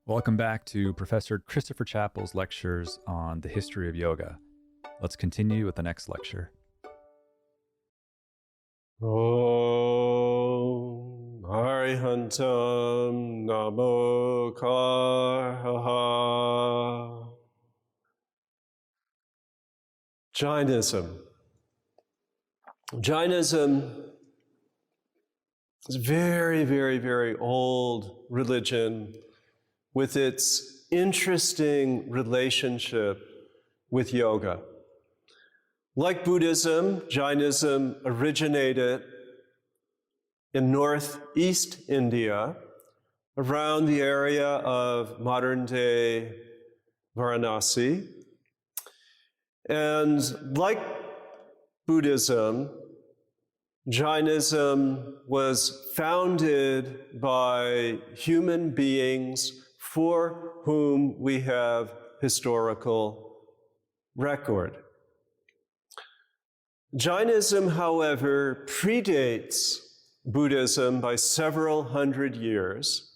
Welcome back to Professor Christopher Chapple's lectures on the history of yoga. Let's continue with the next lecture. Om Arihantam Namo Karha. Jainism. Jainism is a very, very, very old religion with its interesting relationship with yoga. Like Buddhism, Jainism originated in northeast India, around the area of modern-day Varanasi. And like Buddhism, Jainism was founded by human beings for whom we have historical record. Jainism, however, predates Buddhism by several hundred years,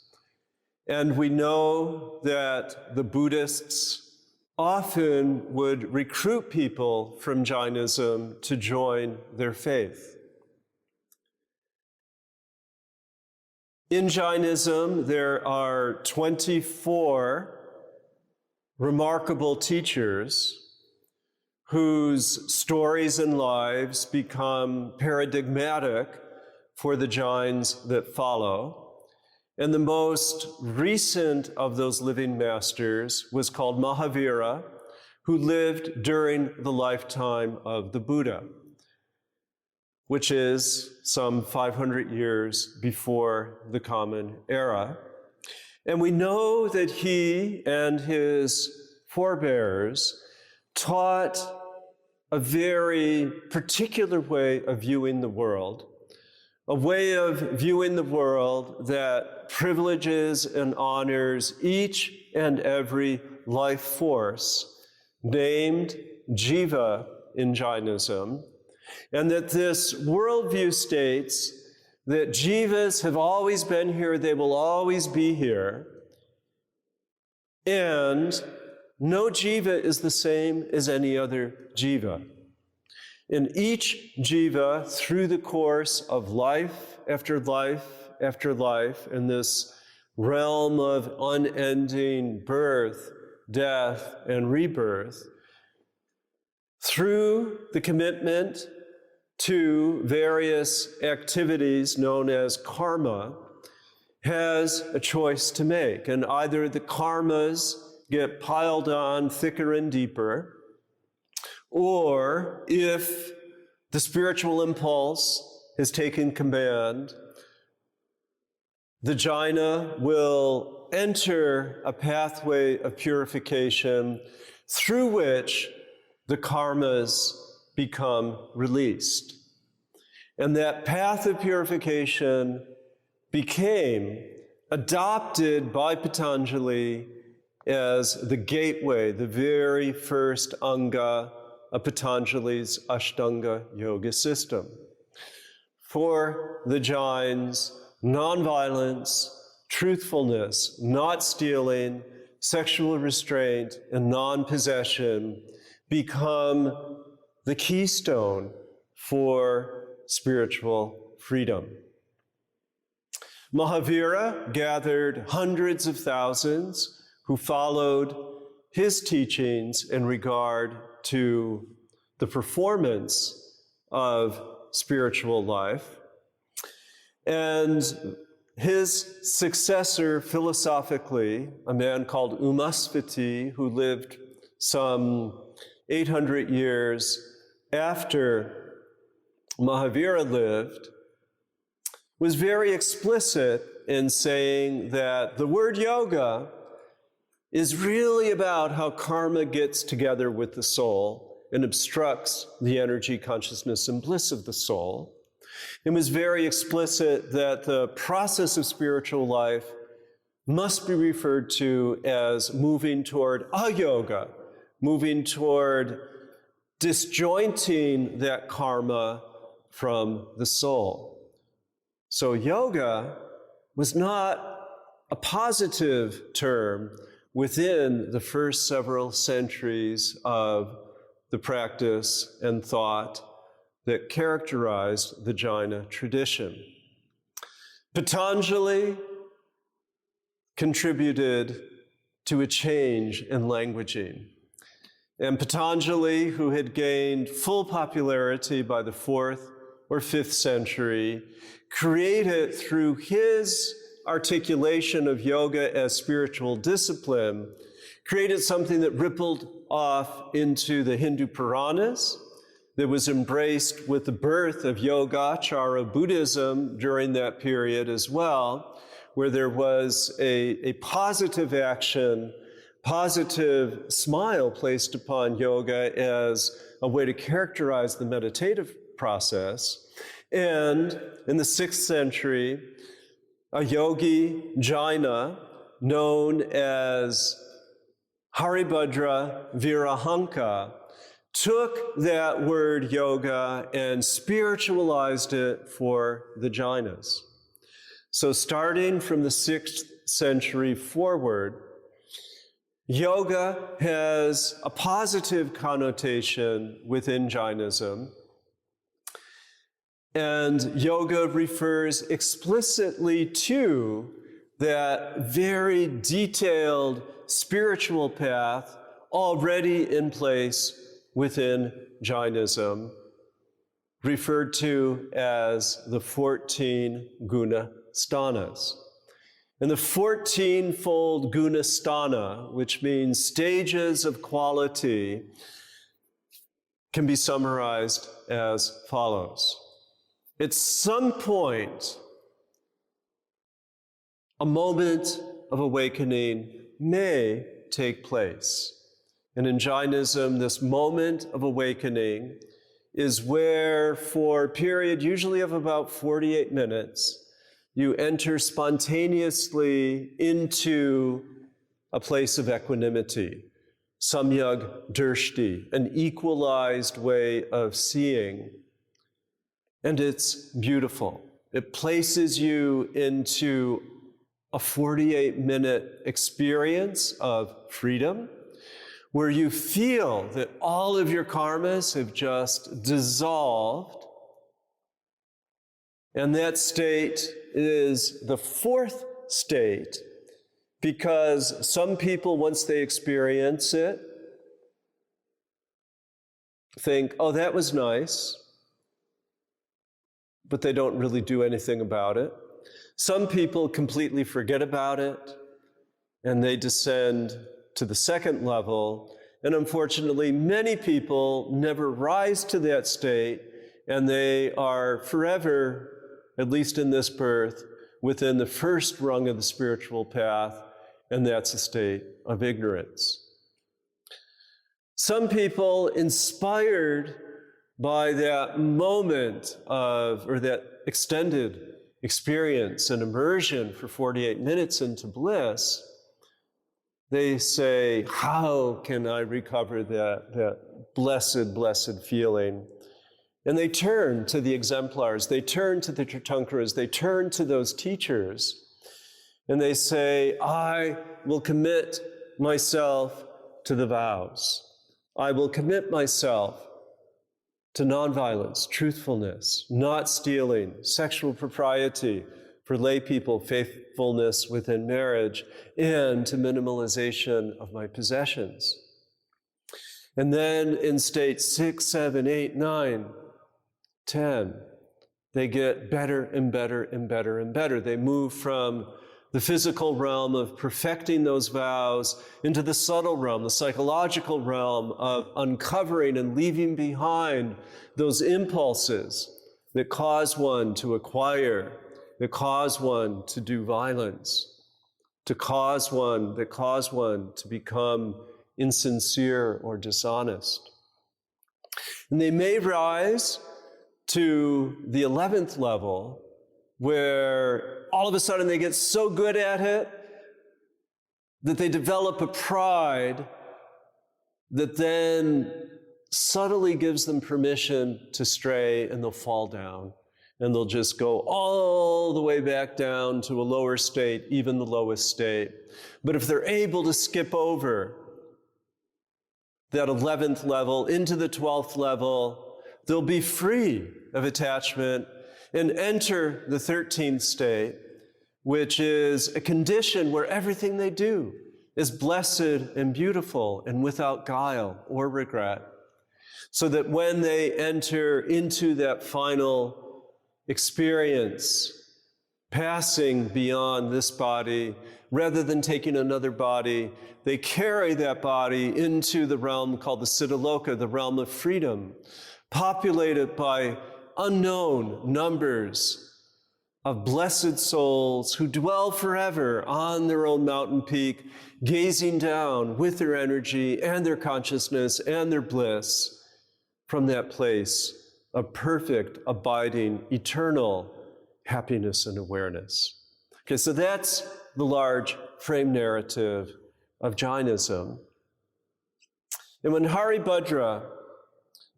and we know that the Buddhists often would recruit people from Jainism to join their faith. In Jainism, there are 24 remarkable teachers whose stories and lives become paradigmatic for the Jains that follow. And the most recent of those living masters was called Mahavira, who lived during the lifetime of the Buddha, which is some 500 years before the Common Era. And we know that he and his forebears taught a very particular way of viewing the world, a way of viewing the world that privileges and honors each and every life force named Jiva in Jainism, and that this worldview states that jivas have always been here, they will always be here, and no jiva is the same as any other jiva. And each jiva, through the course of life after life after life, in this realm of unending birth, death, and rebirth, through the commitment to various activities known as karma, has a choice to make. And either the karmas get piled on thicker and deeper, or if the spiritual impulse has taken command, the Jaina will enter a pathway of purification through which the karmas become released. And that path of purification became adopted by Patanjali as the gateway, the very first anga of Patanjali's Ashtanga yoga system. For the Jains, nonviolence, truthfulness, not stealing, sexual restraint, and non-possession become the keystone for spiritual freedom. Mahavira gathered hundreds of thousands who followed his teachings in regard to the performance of spiritual life. And his successor philosophically, a man called Umasvati, who lived some 800 years after Mahavira lived, was very explicit in saying that the word yoga is really about how karma gets together with the soul and obstructs the energy, consciousness, and bliss of the soul. It was very explicit that the process of spiritual life must be referred to as moving toward a-yoga, moving toward disjointing that karma from the soul. So yoga was not a positive term within the first several centuries of the practice and thought that characterized the Jaina tradition. Patanjali contributed to a change in languaging. And Patanjali, who had gained full popularity by the 4th or 5th century, created through his articulation of yoga as spiritual discipline, created something that rippled off into the Hindu Puranas, that was embraced with the birth of Yogacara Buddhism during that period as well, where there was a positive action, positive smile placed upon yoga as a way to characterize the meditative process. And in the 6th century, a yogi Jaina known as Haribhadra Virahanka took that word yoga and spiritualized it for the Jainas. So starting from the 6th century forward, yoga has a positive connotation within Jainism, and yoga refers explicitly to that very detailed spiritual path already in place within Jainism, referred to as the 14 guna sthanas. And the 14-fold guna sthana, which means stages of quality, can be summarized as follows. At some point, a moment of awakening may take place. And in Jainism, this moment of awakening is where, for a period usually of about 48 minutes, you enter spontaneously into a place of equanimity, samyag drishti, an equalized way of seeing. And it's beautiful. It places you into a 48-minute experience of freedom, where you feel that all of your karmas have just dissolved. And that state is the 4th state, because some people, once they experience it, think, oh, that was nice, but they don't really do anything about it. Some people completely forget about it, and they descend to the 2nd level, and unfortunately, many people never rise to that state, and they are forever, at least in this birth, within the 1st rung of the spiritual path, and that's a state of ignorance. Some people, inspired by that moment of, or that extended experience and immersion for 48 minutes into bliss, they say, how can I recover that blessed, blessed feeling? And they turn to the exemplars, they turn to the Tirthankaras, they turn to those teachers, and they say, I will commit myself to the vows. I will commit myself to nonviolence, truthfulness, not stealing, sexual propriety for lay people, faithfulness within marriage, and to minimalization of my possessions. And then in state 6, 7, 8, 9, 10, they get better and better and better and better. They move from the physical realm of perfecting those vows into the subtle realm, the psychological realm of uncovering and leaving behind those impulses that cause one to acquire, that cause one to do violence, that cause one to become insincere or dishonest. And they may rise to the 11th level, where all of a sudden they get so good at it that they develop a pride that then subtly gives them permission to stray, and they'll fall down. and they'll just go all the way back down to a lower state, even the lowest state. But if they're able to skip over that 11th level into the 12th level, they'll be free of attachment and enter the 13th state, which is a condition where everything they do is blessed and beautiful and without guile or regret. So that when they enter into that final experience, passing beyond this body, rather than taking another body, they carry that body into the realm called the Siddhaloka, the realm of freedom, populated by unknown numbers of blessed souls who dwell forever on their own mountain peak, gazing down with their energy and their consciousness and their bliss from that place of perfect, abiding, eternal happiness and awareness. Okay, so that's the large frame narrative of Jainism. And when Haribhadra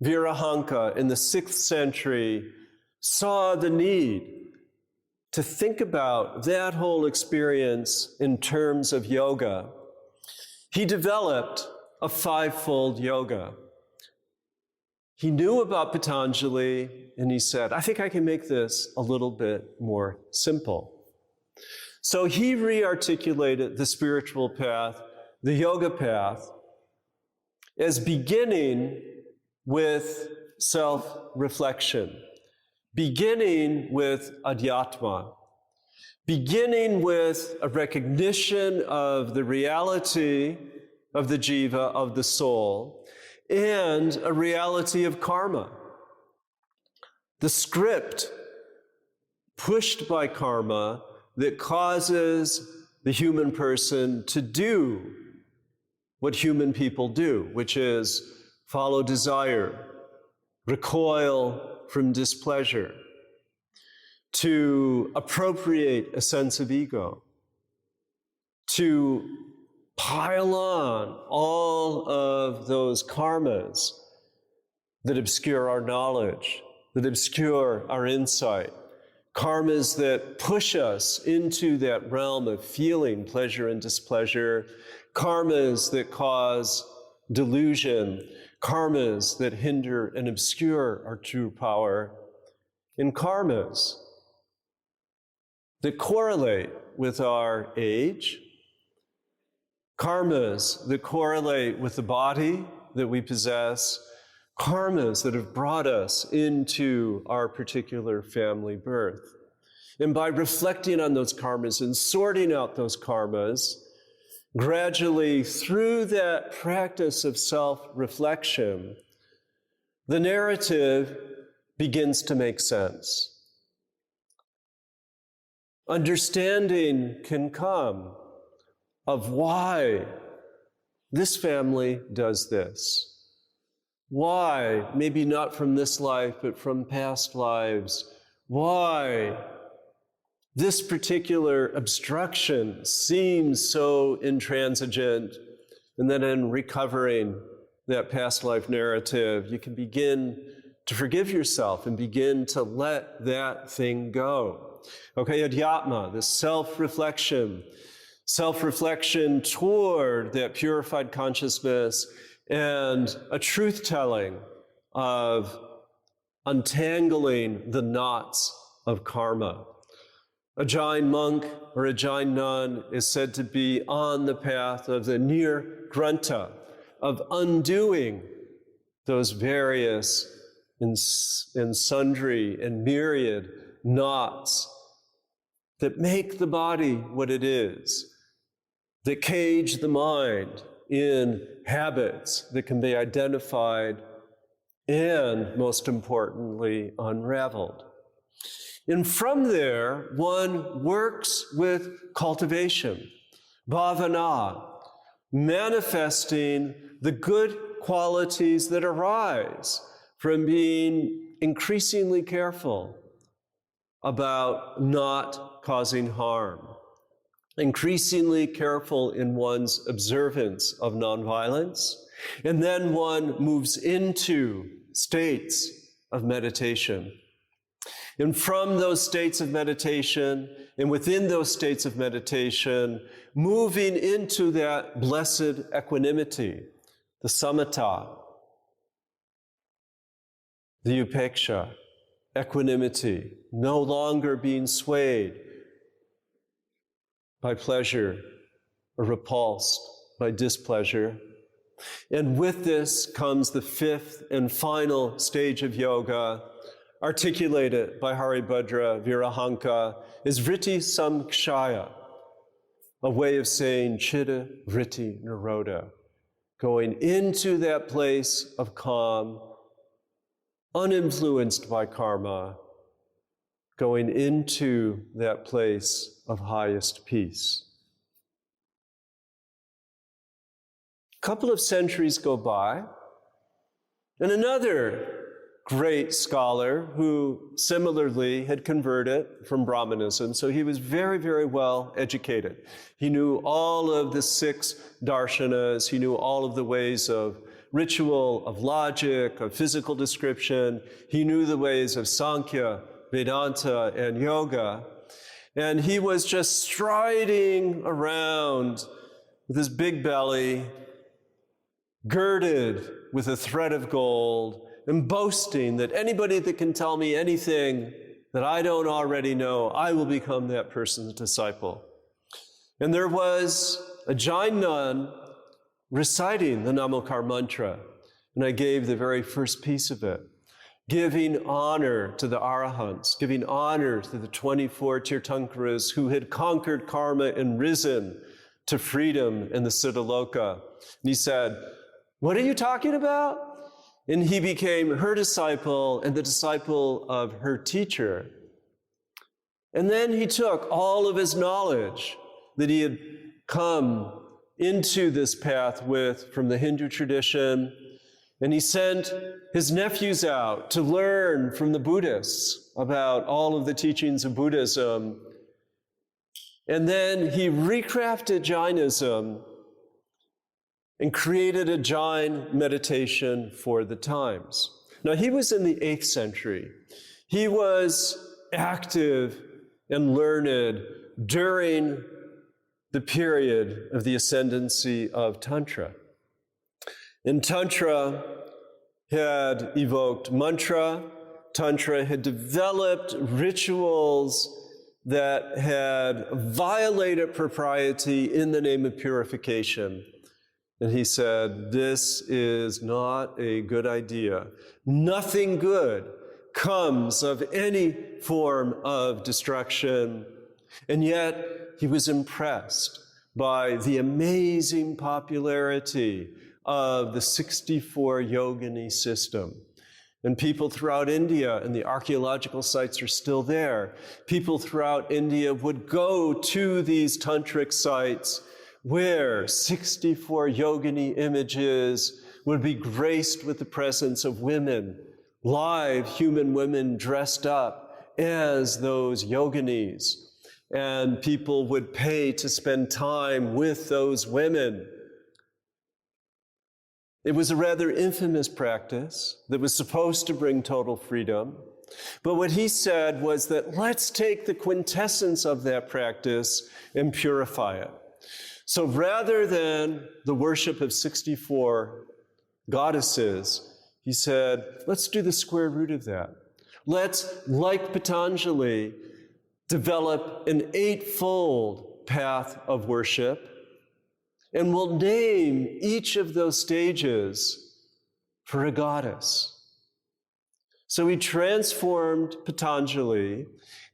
Virahanka in the 6th century saw the need to think about that whole experience in terms of yoga, he developed a 5-fold yoga. He knew about Patanjali, and he said, I think I can make this a little bit more simple. So he re-articulated the spiritual path, the yoga path, as beginning with self-reflection, beginning with adhyatma, beginning with a recognition of the reality of the jiva, of the soul, and a reality of karma. The script pushed by karma that causes the human person to do what human people do, which is follow desire, recoil from displeasure, to appropriate a sense of ego, to pile on all of those karmas that obscure our knowledge, that obscure our insight, karmas that push us into that realm of feeling pleasure and displeasure, karmas that cause delusion, karmas that hinder and obscure our true power, and karmas that correlate with our age, karmas that correlate with the body that we possess, karmas that have brought us into our particular family birth. And by reflecting on those karmas and sorting out those karmas, gradually through that practice of self-reflection, the narrative begins to make sense. Understanding can come of why this family does this. Why, maybe not from this life, but from past lives, why this particular obstruction seems so intransigent, and then in recovering that past life narrative, you can begin to forgive yourself and begin to let that thing go. Okay, adhyatma, this self-reflection toward that purified consciousness and a truth-telling of untangling the knots of karma. A Jain monk or a Jain nun is said to be on the path of the nirgranta, of undoing those various and sundry and myriad knots that make the body what it is, that cage the mind in habits that can be identified and, most importantly, unraveled. And from there, one works with cultivation, bhavana, manifesting the good qualities that arise from being increasingly careful about not causing harm, increasingly careful in one's observance of nonviolence, and then one moves into states of meditation. And from those states of meditation, and within those states of meditation, moving into that blessed equanimity, the samatha, the upeksha, equanimity, no longer being swayed by pleasure or repulsed by displeasure. And with this comes the fifth and final stage of yoga, articulated by Haribhadra Virahanka, is vritti samkshaya, a way of saying chitta vritti nirodha, going into that place of calm, uninfluenced by karma, going into that place of highest peace. A couple of centuries go by, and another great scholar who similarly had converted from Brahmanism, so he was very, very well educated. He knew all of the 6 darshanas, he knew all of the ways of ritual, of logic, of physical description. He knew the ways of Sankhya, Vedanta, and yoga. And he was just striding around with his big belly, girded with a thread of gold, and boasting that anybody that can tell me anything that I don't already know, I will become that person's disciple. And there was a Jain nun reciting the Namokar mantra, and I gave the very first piece of it, giving honor to the Arahants, giving honor to the 24 Tirthankaras who had conquered karma and risen to freedom in the Siddhaloka. And he said, "What are you talking about?" And he became her disciple and the disciple of her teacher. And then he took all of his knowledge that he had come into this path with from the Hindu tradition, and he sent his nephews out to learn from the Buddhists about all of the teachings of Buddhism. And then he recrafted Jainism and created a Jain meditation for the times. Now, he was in the 8th century. He was active and learned during the period of the ascendancy of Tantra. And Tantra had evoked mantra. Tantra had developed rituals that had violated propriety in the name of purification. And he said, this is not a good idea. Nothing good comes of any form of destruction. And yet, he was impressed by the amazing popularity of the 64 yogini system. And people throughout India, and the archaeological sites are still there, people throughout India would go to these tantric sites where 64 yogini images would be graced with the presence of women, live human women dressed up as those yoginis. And people would pay to spend time with those women. It was a rather infamous practice that was supposed to bring total freedom. But what he said was that let's take the quintessence of that practice and purify it. So rather than the worship of 64 goddesses, he said, let's do the square root of that. Let's, like Patanjali, develop an 8-fold path of worship, and we'll name each of those stages for a goddess. So he transformed Patanjali,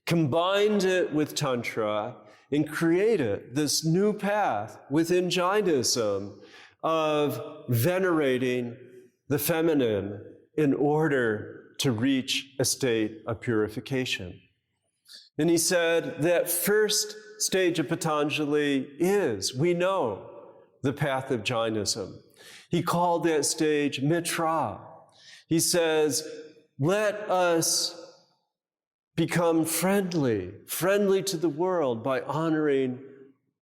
combined it with Tantra, and created this new path within Jainism of venerating the feminine in order to reach a state of purification. And he said that first stage of Patanjali is, we know, the path of Jainism. He called that stage mitra. He says, let us become friendly to the world by honoring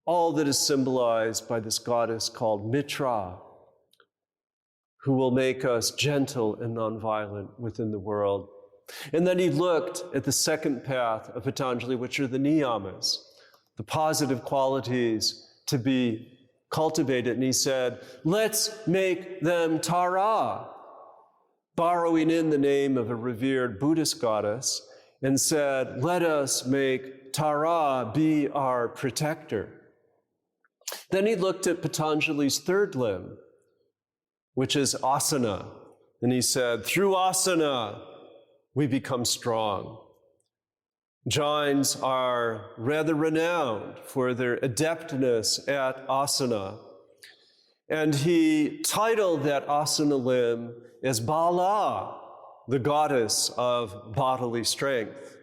all that is symbolized by this goddess called Mitra, who will make us gentle and nonviolent within the world. And then he looked at the second path of Patanjali, which are the niyamas, the positive qualities to be cultivated. And he said, let's make them Tara, borrowing in the name of a revered Buddhist goddess, and said, let us make Tara be our protector. Then he looked at Patanjali's third limb, which is asana. And he said, through asana, we become strong. Jains are rather renowned for their adeptness at asana. And he titled that asana limb as Bala, the goddess of bodily strength.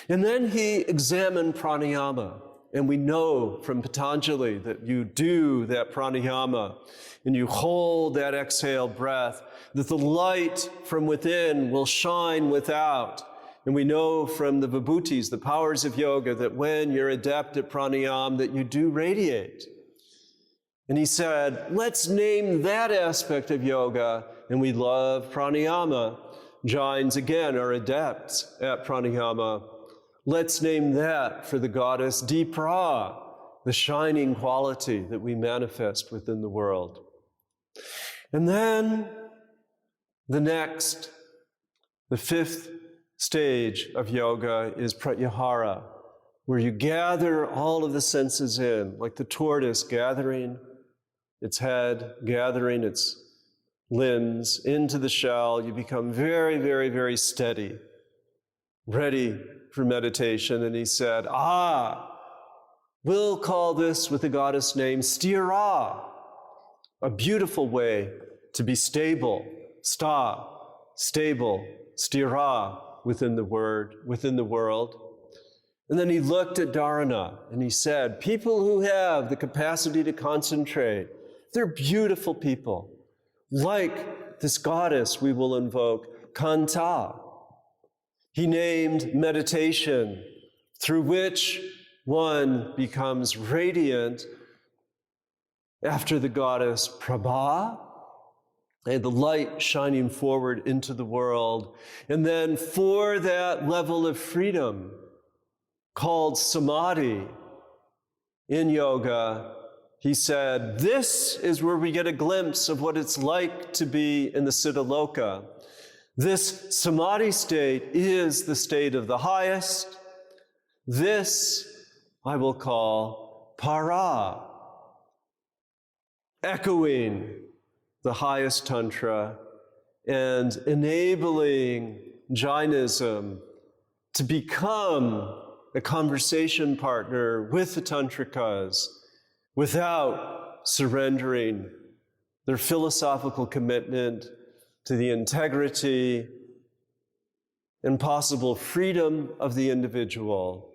And then he examined pranayama. And we know from Patanjali that you do that pranayama and you hold that exhale breath, that the light from within will shine without. And we know from the vibhutis, the powers of yoga, that when you're adept at pranayama, that you do radiate. And he said, let's name that aspect of yoga, and we love pranayama. Jains, again, are adepts at pranayama. Let's name that for the goddess Dipra, the shining quality that we manifest within the world. And then the fifth stage of yoga is pratyahara, where you gather all of the senses in, like the tortoise gathering its head, gathering its limbs into the shell. You become very, very, very steady, ready for meditation. And he said, we'll call this with the goddess name Sthira, a beautiful way to be stable, stable, sthira within the world. And then he looked at dharana and he said, people who have the capacity to concentrate, they're beautiful people. Like this goddess we will invoke, Kanta. He named meditation, through which one becomes radiant after the goddess Prabha, and the light shining forward into the world. And then for that level of freedom called samadhi in yoga, he said, this is where we get a glimpse of what it's like to be in the Siddhaloka. This samadhi state is the state of the highest. This I will call para, echoing the highest tantra and enabling Jainism to become a conversation partner with the tantrikas without surrendering their philosophical commitment to the integrity and possible freedom of the individual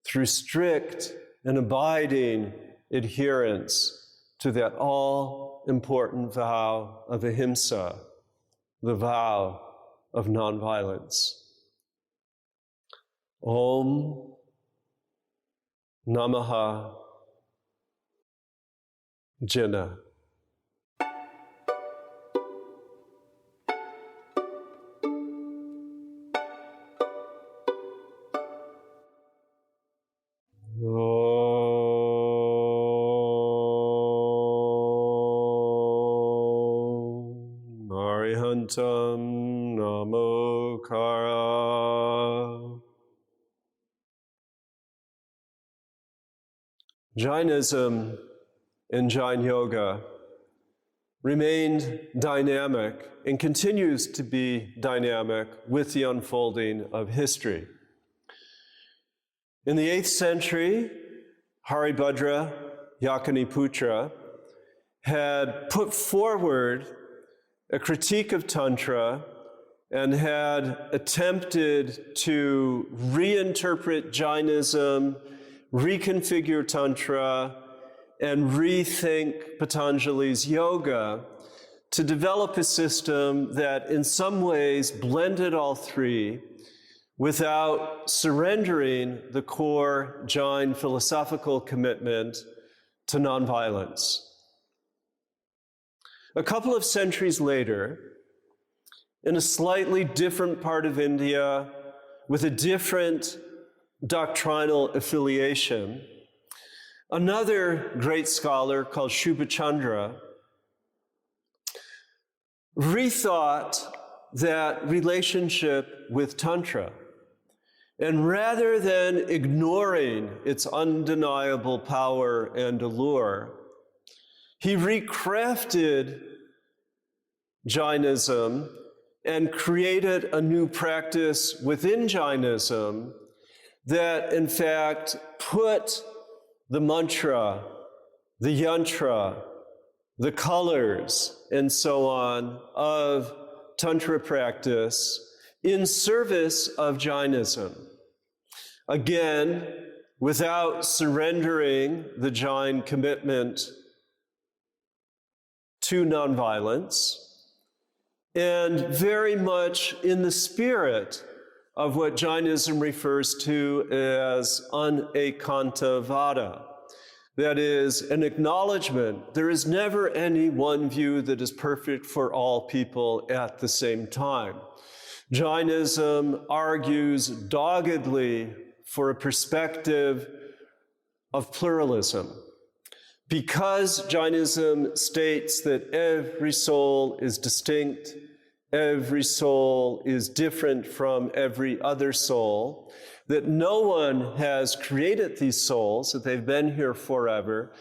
through strict and abiding adherence to that all-important vow of ahimsa, the vow of nonviolence. Om Namaha Jina. Arihantam Namokara. Jainism and Jain Yoga remained dynamic and continues to be dynamic with the unfolding of history. In the 8th century, Haribhadra Yakaniputra had put forward a critique of Tantra and had attempted to reinterpret Jainism, reconfigure Tantra, and rethink Patanjali's yoga to develop a system that in some ways blended all three without surrendering the core Jain philosophical commitment to nonviolence. A couple of centuries later, in a slightly different part of India with a different doctrinal affiliation. Another great scholar called Shubhachandra rethought that relationship with Tantra. And rather than ignoring its undeniable power and allure, he recrafted Jainism and created a new practice within Jainism that, in fact, put the mantra, the yantra, the colors, and so on of Tantra practice in service of Jainism. Again, without surrendering the Jain commitment to nonviolence, and very much in the spirit of what Jainism refers to as anekantavada. That is, an acknowledgement there is never any one view that is perfect for all people at the same time. Jainism argues doggedly for a perspective of pluralism. Because Jainism states that every soul is distinct, every soul is different from every other soul, that no one has created these souls, that they've been here forever.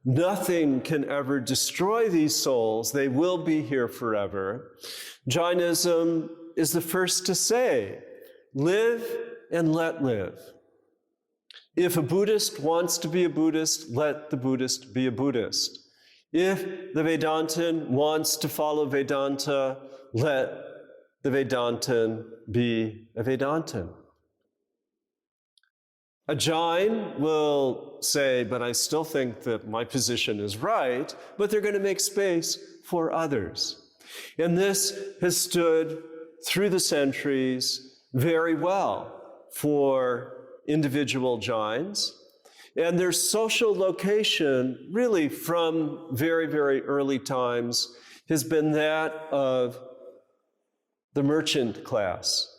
Nothing can ever destroy these souls. They will be here forever. Jainism is the first to say, live and let live. If a Buddhist wants to be a Buddhist, let the Buddhist be a Buddhist. If the Vedantin wants to follow Vedanta, let the Vedantin be a Vedantin. A Jain will say, but I still think that my position is right, but they're going to make space for others. And this has stood through the centuries very well for individual Jains. And their social location, really from very, very early times, has been that of the merchant class.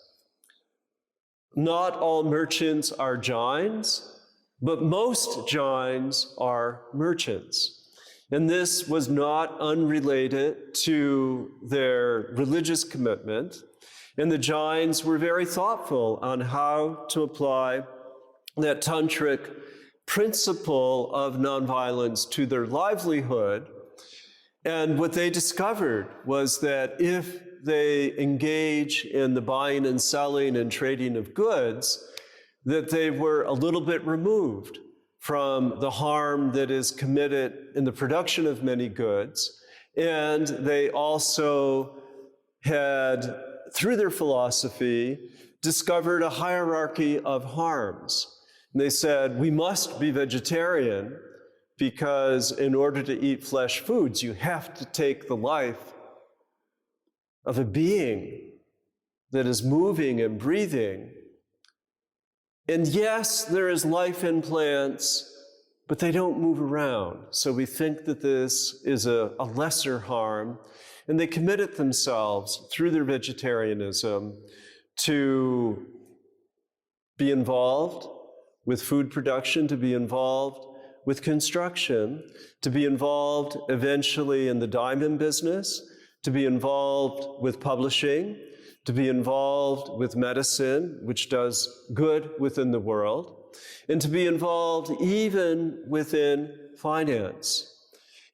Not all merchants are Jains, but most Jains are merchants. And this was not unrelated to their religious commitment. And the Jains were very thoughtful on how to apply that tantric principle of nonviolence to their livelihood. And what they discovered was that if they engage in the buying and selling and trading of goods, that they were a little bit removed from the harm that is committed in the production of many goods. And they also had, through their philosophy, discovered a hierarchy of harms. And they said, we must be vegetarian because in order to eat flesh foods, you have to take the life of a being that is moving and breathing. And yes, there is life in plants, but they don't move around. So we think that this is a lesser harm. And they committed themselves through their vegetarianism to be involved with food production, to be involved with construction, to be involved eventually in the diamond business, to be involved with publishing, to be involved with medicine, which does good within the world, and to be involved even within finance.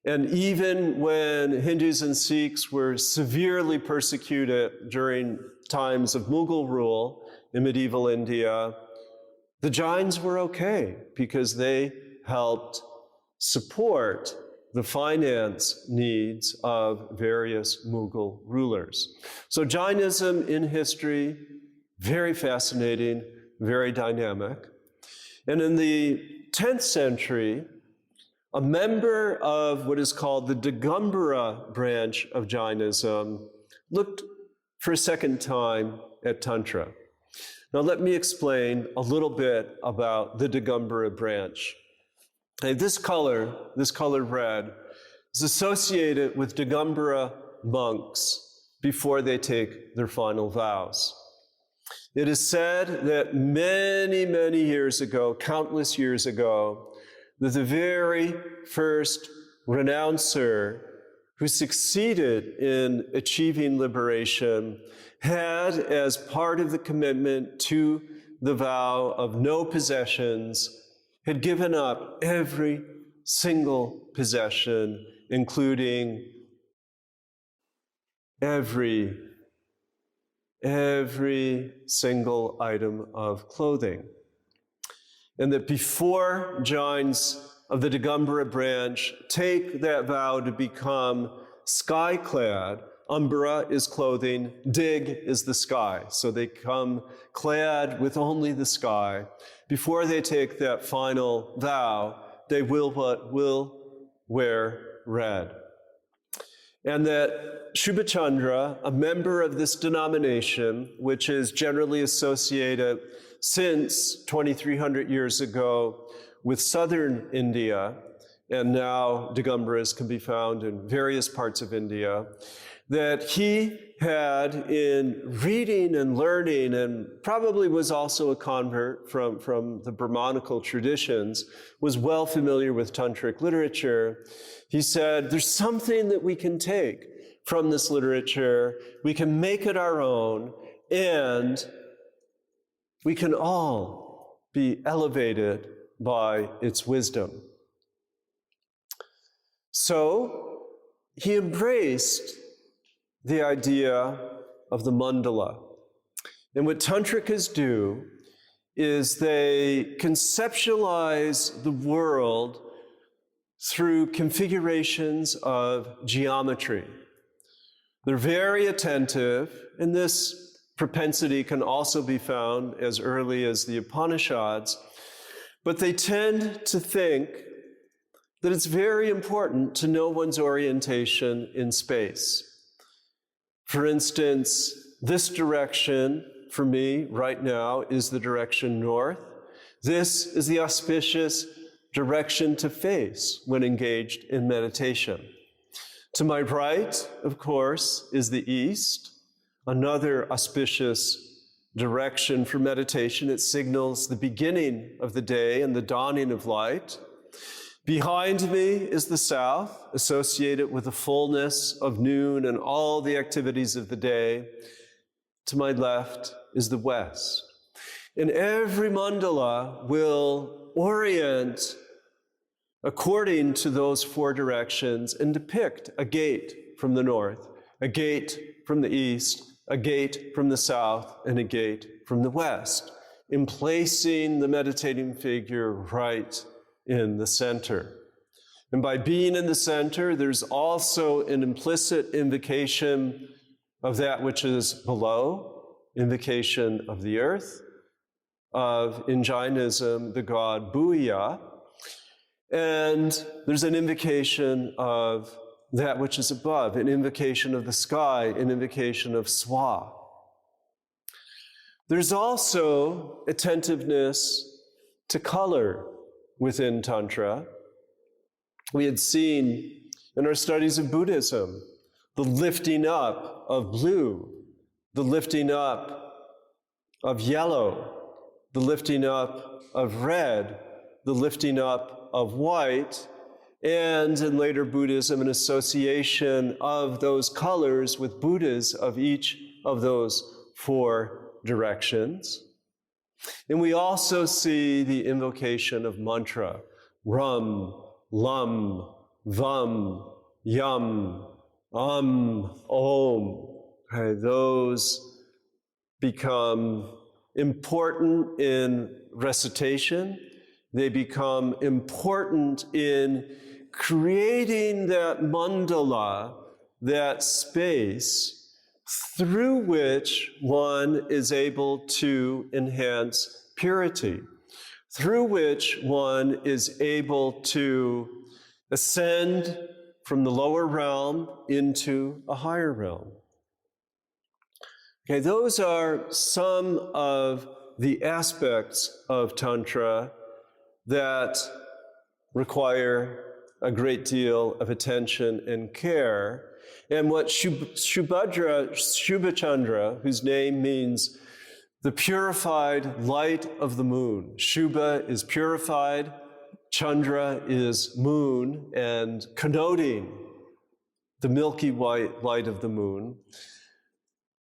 And even when Hindus and Sikhs were severely persecuted during times of Mughal rule in medieval India, the Jains were okay because they helped support the finance needs of various Mughal rulers. So Jainism in history, very fascinating, very dynamic. And in the 10th century, a member of what is called the Digambara branch of Jainism looked for a second time at Tantra. Now let me explain a little bit about the Digambara branch. Okay, this color red, is associated with Digambara monks before they take their final vows. It is said that many, many years ago, countless years ago, that the very first renouncer who succeeded in achieving liberation had, as part of the commitment to the vow of no possessions, had given up every single possession, including every single item of clothing. And that before Jains of the Digambara branch take that vow to become sky-clad, Umbra is clothing, Dig is the sky. So they come clad with only the sky. Before they take that final vow, they will wear red. And that Shubhachandra, a member of this denomination, which is generally associated since 2,300 years ago with southern India, and now Digambaras can be found in various parts of India, that he had in reading and learning, and probably was also a convert from the Brahmanical traditions, was well familiar with tantric literature. He said, there's something that we can take from this literature, we can make it our own, and we can all be elevated by its wisdom. So he embraced the idea of the mandala. And what tantrikas do is they conceptualize the world through configurations of geometry. They're very attentive, and this propensity can also be found as early as the Upanishads, but they tend to think that it's very important to know one's orientation in space. For instance, this direction for me right now is the direction north. This is the auspicious direction to face when engaged in meditation. To my right, of course, is the east, another auspicious direction for meditation. It signals the beginning of the day and the dawning of light. Behind me is the south, associated with the fullness of noon and all the activities of the day. To my left is the west. And every mandala will orient according to those four directions and depict a gate from the north, a gate from the east, a gate from the south, and a gate from the west, in placing the meditating figure right in the center. And by being in the center, there's also an implicit invocation of that which is below, invocation of the earth, of, in Jainism, the god Bhuya, and there's an invocation of that which is above, an invocation of the sky, an invocation of Swa. There's also attentiveness to color within Tantra. We had seen in our studies of Buddhism the lifting up of blue, the lifting up of yellow, the lifting up of red, the lifting up of white, and in later Buddhism, an association of those colors with Buddhas of each of those four directions. And we also see the invocation of mantra, Ram, Lam, Vam, Yam, Om. Okay, those become important in recitation. They become important in creating that mandala, that space through which one is able to enhance purity, through which one is able to ascend from the lower realm into a higher realm. Okay, those are some of the aspects of Tantra that require a great deal of attention and care. And what Shubhachandra, whose name means the purified light of the moon. Shubha is purified, Chandra is moon, and connoting the milky white light of the moon.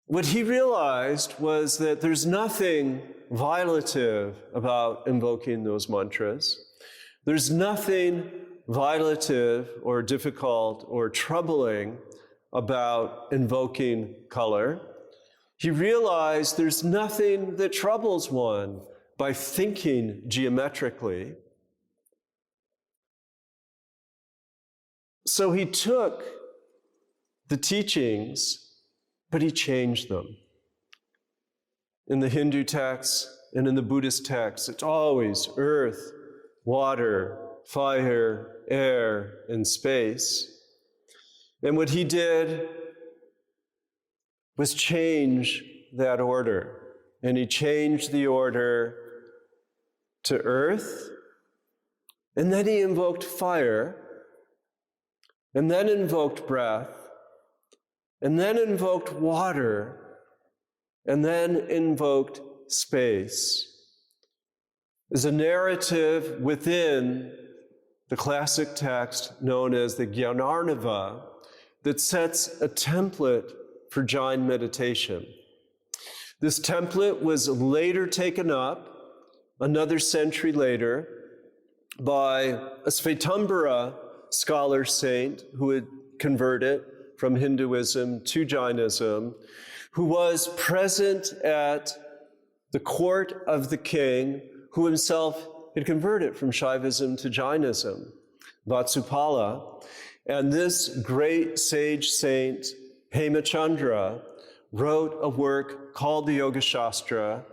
What he realized was that there's nothing violative about invoking those mantras. There's nothing violative or difficult or troubling about invoking color. He realized there's nothing that troubles one by thinking geometrically. So he took the teachings, but he changed them. In the Hindu texts and in the Buddhist texts, it's always earth, water, fire, air, and space. And what he did was change that order. And he changed the order to earth, and then he invoked fire, and then invoked breath, and then invoked water, and then invoked space. There's a narrative within the classic text known as the Gyanarnava that sets a template for Jain meditation. This template was later taken up, another century later, by a Svetambara scholar saint who had converted from Hinduism to Jainism, who was present at the court of the king, who himself had converted from Shaivism to Jainism, Vatsupala. And this great sage saint, Hemachandra, wrote a work called the Yoga Shastra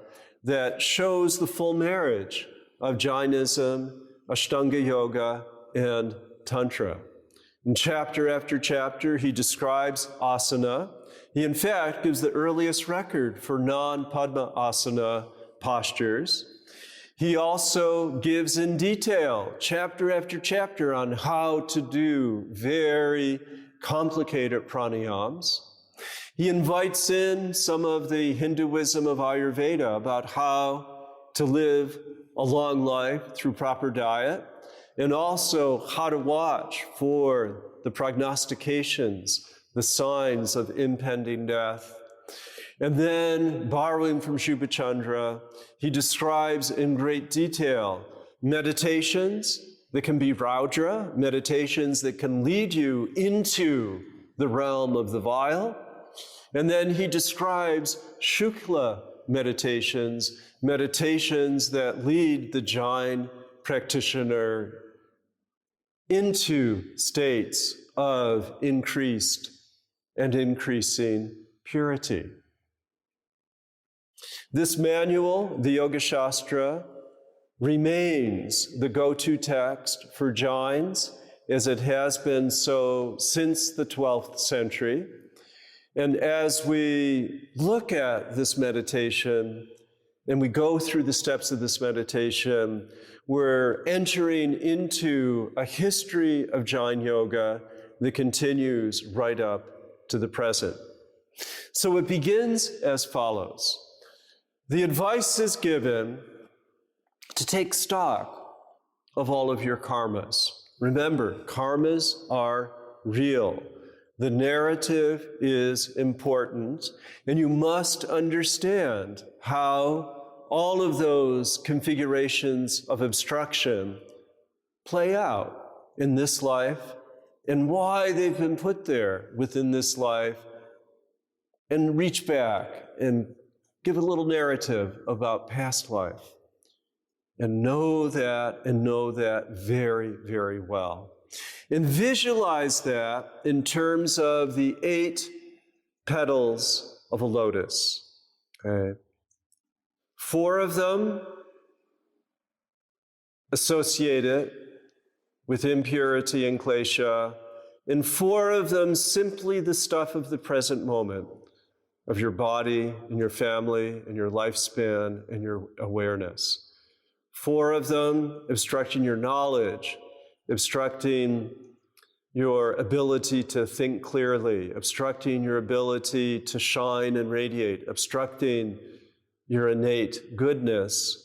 that shows the full marriage of Jainism, Ashtanga Yoga, and Tantra. In chapter after chapter, he describes asana. He, in fact, gives the earliest record for non-Padma asana postures. He also gives in detail, chapter after chapter, on how to do very complicated pranayams. He invites in some of the Hinduism of Ayurveda about how to live a long life through proper diet, and also how to watch for the prognostications, the signs of impending death. And then, borrowing from Shubhachandra, he describes in great detail meditations that can be raudra, meditations that can lead you into the realm of the vile. And then he describes shukla meditations, meditations that lead the Jain practitioner into states of increased and increasing purity. This manual, the Yoga Shastra, remains the go-to text for Jains, as it has been so since the 12th century. And as we look at this meditation, and we go through the steps of this meditation, we're entering into a history of Jain yoga that continues right up to the present. So it begins as follows. The advice is given to take stock of all of your karmas. Remember, karmas are real. The narrative is important, and you must understand how all of those configurations of obstruction play out in this life and why they've been put there within this life, and reach back and give a little narrative about past life. And know that very, very well. And visualize that in terms of the 8 petals of a lotus. Okay? 4 of them associated with impurity and klesha, and 4 of them simply the stuff of the present moment, of your body and your family and your lifespan and your awareness. 4 of them obstructing your knowledge, obstructing your ability to think clearly, obstructing your ability to shine and radiate, obstructing your innate goodness.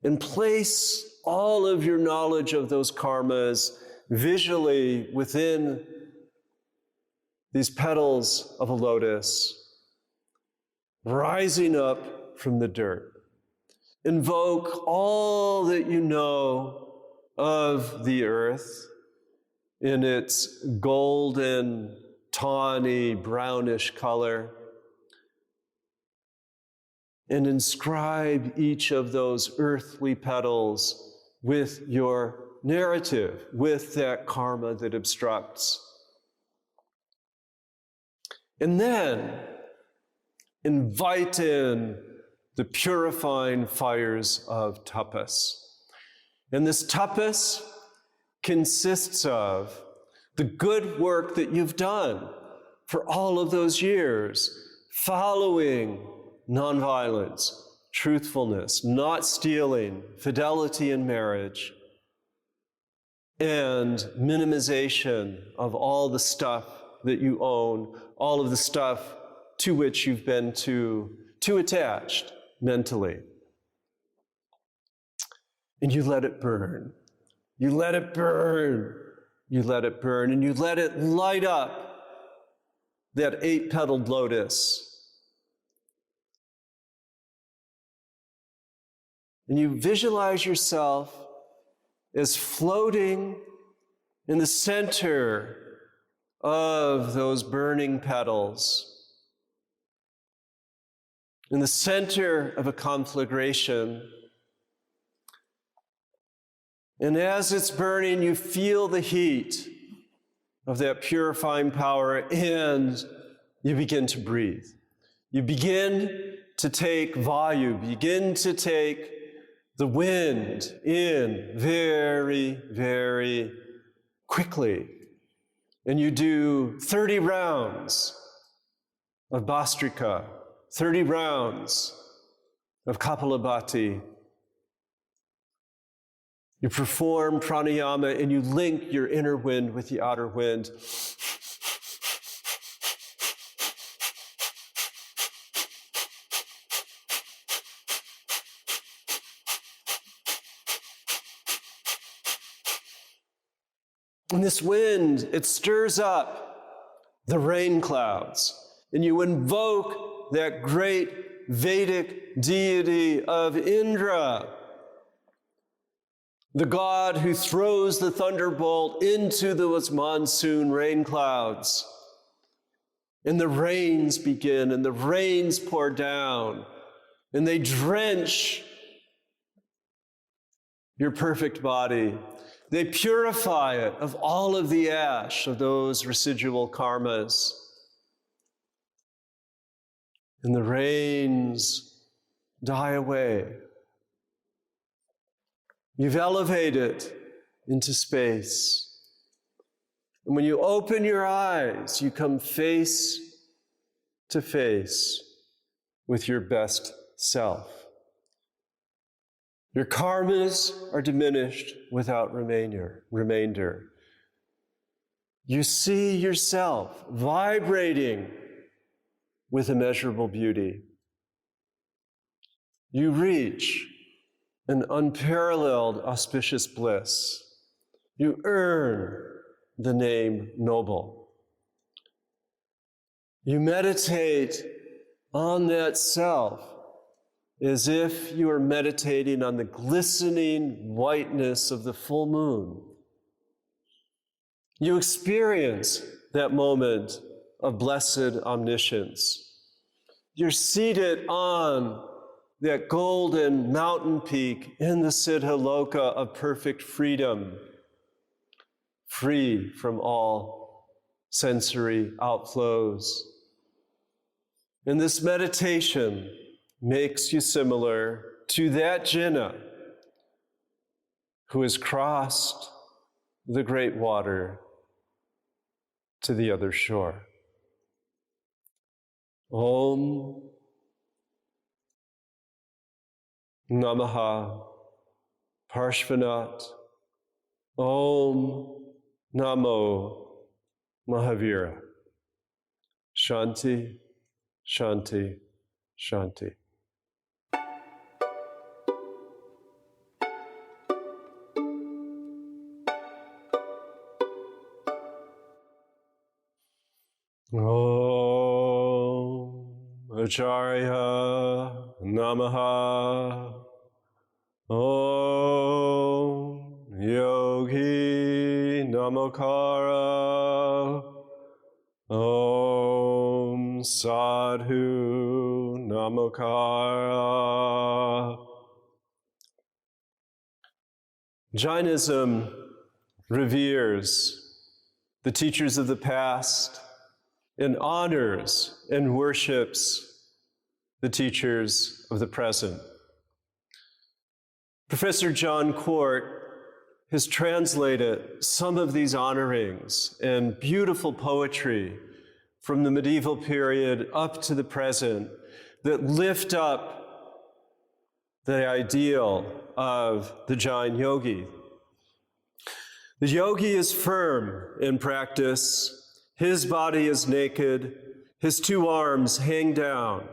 And place all of your knowledge of those karmas visually within these petals of a lotus, rising up from the dirt. Invoke all that you know of the earth in its golden, tawny, brownish color, and inscribe each of those earthly petals with your narrative, with that karma that obstructs. And then invite in the purifying fires of tapas. And this tapas consists of the good work that you've done for all of those years, following nonviolence, truthfulness, not stealing, fidelity in marriage, and minimization of all the stuff that you own, all of the stuff to which you've been too attached mentally. And you let it burn. You let it burn. You let it burn, and you let it light up that 8-petaled lotus. And you visualize yourself as floating in the center of those burning petals, in the center of a conflagration. And as it's burning, you feel the heat of that purifying power, and you begin to breathe. You begin to take vayu, begin to take the wind in very, very quickly. And you do 30 rounds of Bhastrika, 30 rounds of Kapalabhati. You perform pranayama and you link your inner wind with the outer wind. And this wind, it stirs up the rain clouds, and you invoke that great Vedic deity of Indra, the god who throws the thunderbolt into those monsoon rain clouds. And the rains begin, and the rains pour down, and they drench your perfect body. They purify it of all of the ash of those residual karmas. And the rains die away. You've elevated into space. And when you open your eyes, you come face to face with your best self. Your karmas are diminished without remainder. You see yourself vibrating with immeasurable beauty. You reach an unparalleled auspicious bliss. You earn the name noble. You meditate on that self as if you are meditating on the glistening whiteness of the full moon. You experience that moment of blessed omniscience. You're seated on that golden mountain peak in the Siddhaloka of perfect freedom, free from all sensory outflows. And this meditation makes you similar to that Jinnah who has crossed the great water to the other shore. Om Namaha Parshvanat Om Namo Mahavira. Shanti, Shanti, Shanti. Om Acharya Namaha. Om Yogi Namakara. Om Sadhu Namakara. Jainism reveres the teachers of the past and honors and worships the teachers of the present. Professor John Court has translated some of these honorings and beautiful poetry from the medieval period up to the present that lift up the ideal of the Jain yogi. The yogi is firm in practice. His body is naked. His two arms hang down.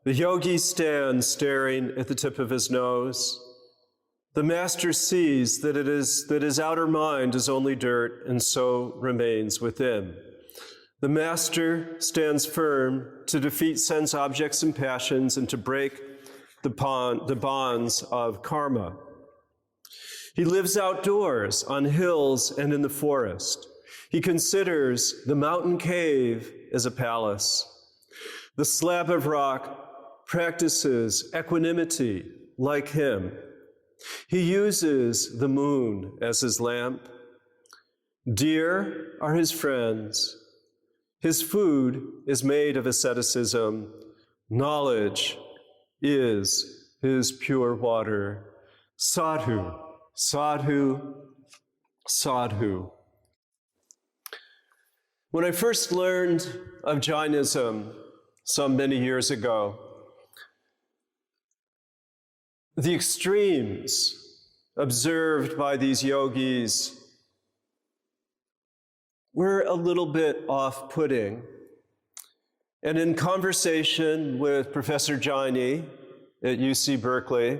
The yogi stands staring at the tip of his nose. The master sees that his outer mind is only dirt and so remains within. The master stands firm to defeat sense objects and passions and to break the bonds of karma. He lives outdoors, on hills and in the forest. He considers the mountain cave as a palace. The slab of rock practices equanimity like him. He uses the moon as his lamp. Deer are his friends. His food is made of asceticism. Knowledge is his pure water. Sadhu, sadhu, sadhu. When I first learned of Jainism some many years ago, the extremes observed by these yogis were a little bit off-putting. And in conversation with Professor Jaini at UC Berkeley,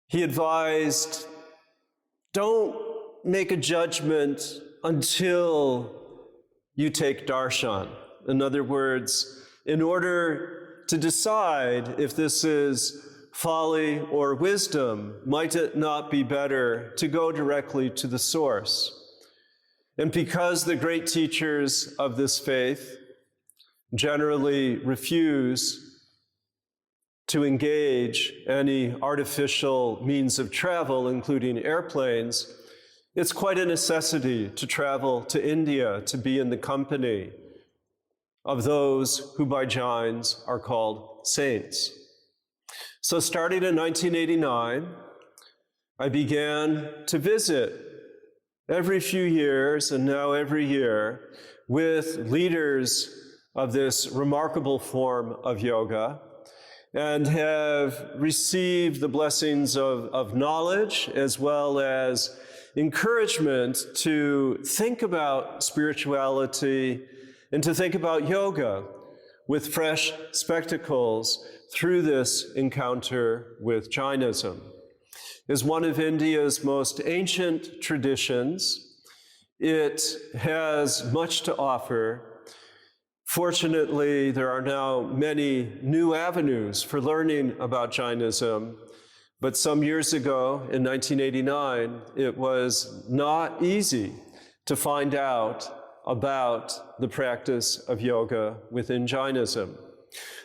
he advised, don't make a judgment until you take darshan. In other words, in order to decide if this is folly or wisdom, might it not be better to go directly to the source? And because the great teachers of this faith generally refuse to engage any artificial means of travel, including airplanes, it's quite a necessity to travel to India to be in the company of those who by Jains are called saints. So starting in 1989, I began to visit every few years, and now every year, with leaders of this remarkable form of yoga, and have received the blessings of knowledge as well as encouragement to think about spirituality and to think about yoga with fresh spectacles through this encounter with Jainism. Is one of India's most ancient traditions. It has much to offer. Fortunately, there are now many new avenues for learning about Jainism, but some years ago, in 1989, it was not easy to find out about the practice of yoga within Jainism.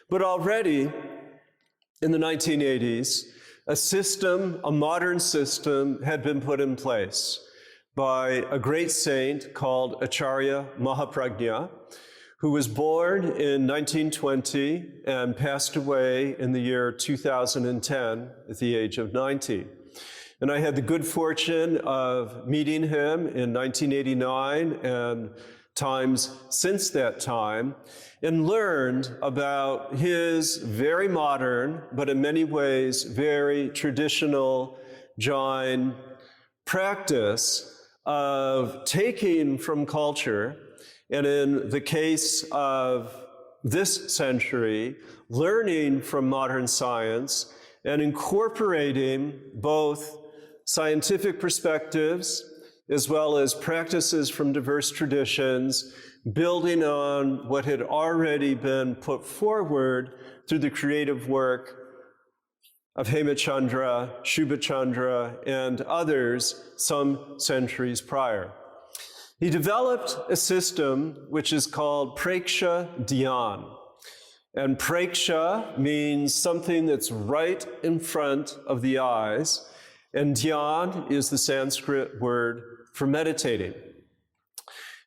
But already, in the 1980s, a modern system had been put in place by a great saint called Acharya Mahaprajna, who was born in 1920 and passed away in the year 2010 at the age of 90. And I had the good fortune of meeting him in 1989 and times since that time, and learned about his very modern, but in many ways very traditional Jain practice of taking from culture, and in the case of this century, learning from modern science and incorporating both scientific perspectives as well as practices from diverse traditions, building on what had already been put forward through the creative work of Hemachandra, Shubhachandra, and others some centuries prior. He developed a system which is called Preksha Dhyan. And Preksha means something that's right in front of the eyes, and Dhyan is the Sanskrit word for meditating.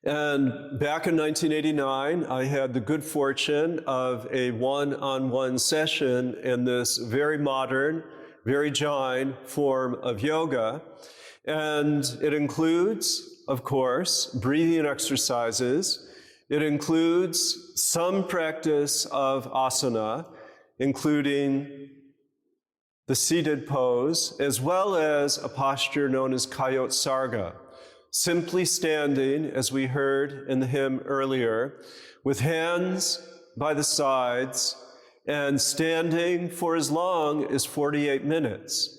And back in 1989, I had the good fortune of a one-on-one session in this very modern, very Jain form of yoga. And it includes, of course, breathing exercises. It includes some practice of asana, including the seated pose, as well as a posture known as Kayotsarga, simply standing, as we heard in the hymn earlier, with hands by the sides and standing for as long as 48 minutes,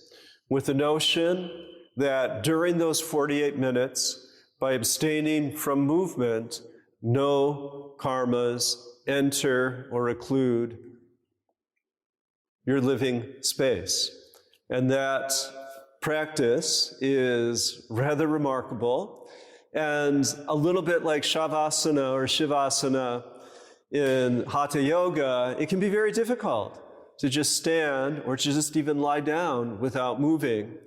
with the notion that during those 48 minutes, by abstaining from movement, no karmas enter or occlude your living space. And that practice is rather remarkable, and a little bit like Shavasana or Shivasana in Hatha Yoga, it can be very difficult to just stand or to just even lie down without moving.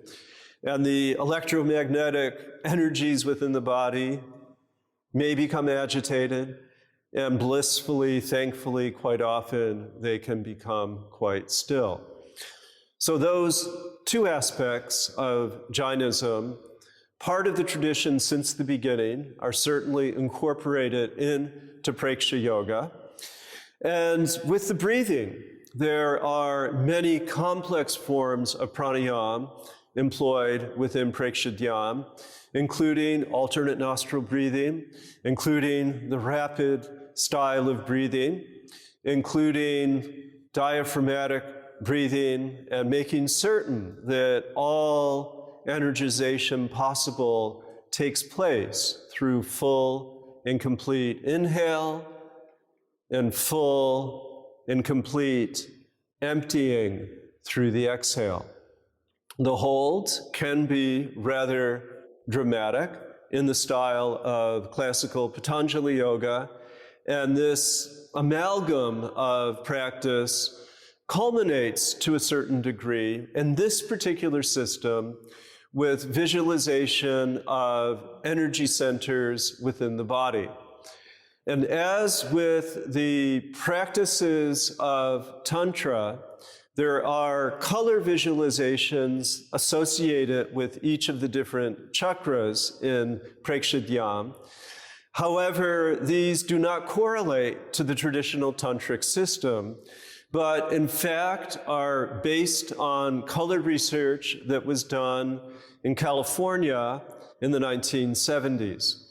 And the electromagnetic energies within the body may become agitated, and blissfully, thankfully, quite often, they can become quite still. So those two aspects of Jainism, part of the tradition since the beginning, are certainly incorporated into Preksha Yoga. And with the breathing, there are many complex forms of pranayama employed within Preksha Dhyan, including alternate nostril breathing, including the rapid style of breathing, including diaphragmatic breathing, and making certain that all energization possible takes place through full and complete inhale and full and complete emptying through the exhale. The hold can be rather dramatic in the style of classical Patanjali yoga, and this amalgam of practice culminates to a certain degree in this particular system with visualization of energy centers within the body. And as with the practices of Tantra, there are color visualizations associated with each of the different chakras in Preksha Dhyan. However, these do not correlate to the traditional tantric system, but in fact are based on colored research that was done in California in the 1970s.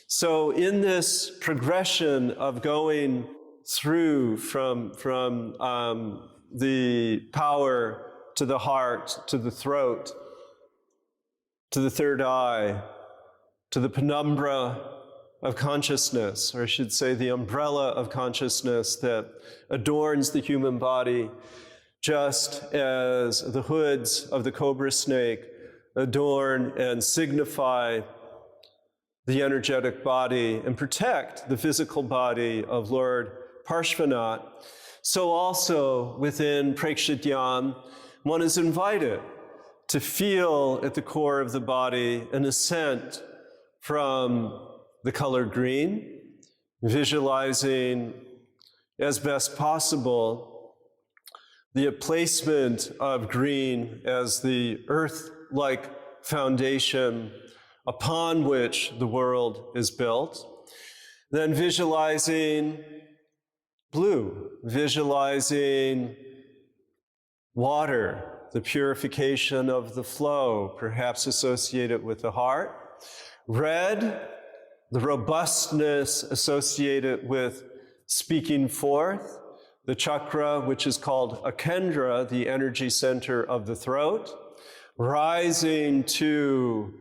So in this progression of going through from the power to the heart, to the throat, to the third eye, to the penumbra of consciousness, or I should say the umbrella of consciousness that adorns the human body, just as the hoods of the cobra snake adorn and signify the energetic body and protect the physical body of Lord Parshvanath. So also within Preksha Dhyan, one is invited to feel at the core of the body an ascent from the color green, visualizing as best possible the placement of green as the earth-like foundation upon which the world is built. Then visualizing blue, visualizing water, the purification of the flow, perhaps associated with the heart. Red, the robustness associated with speaking forth. The chakra, which is called akendra, the energy center of the throat, rising to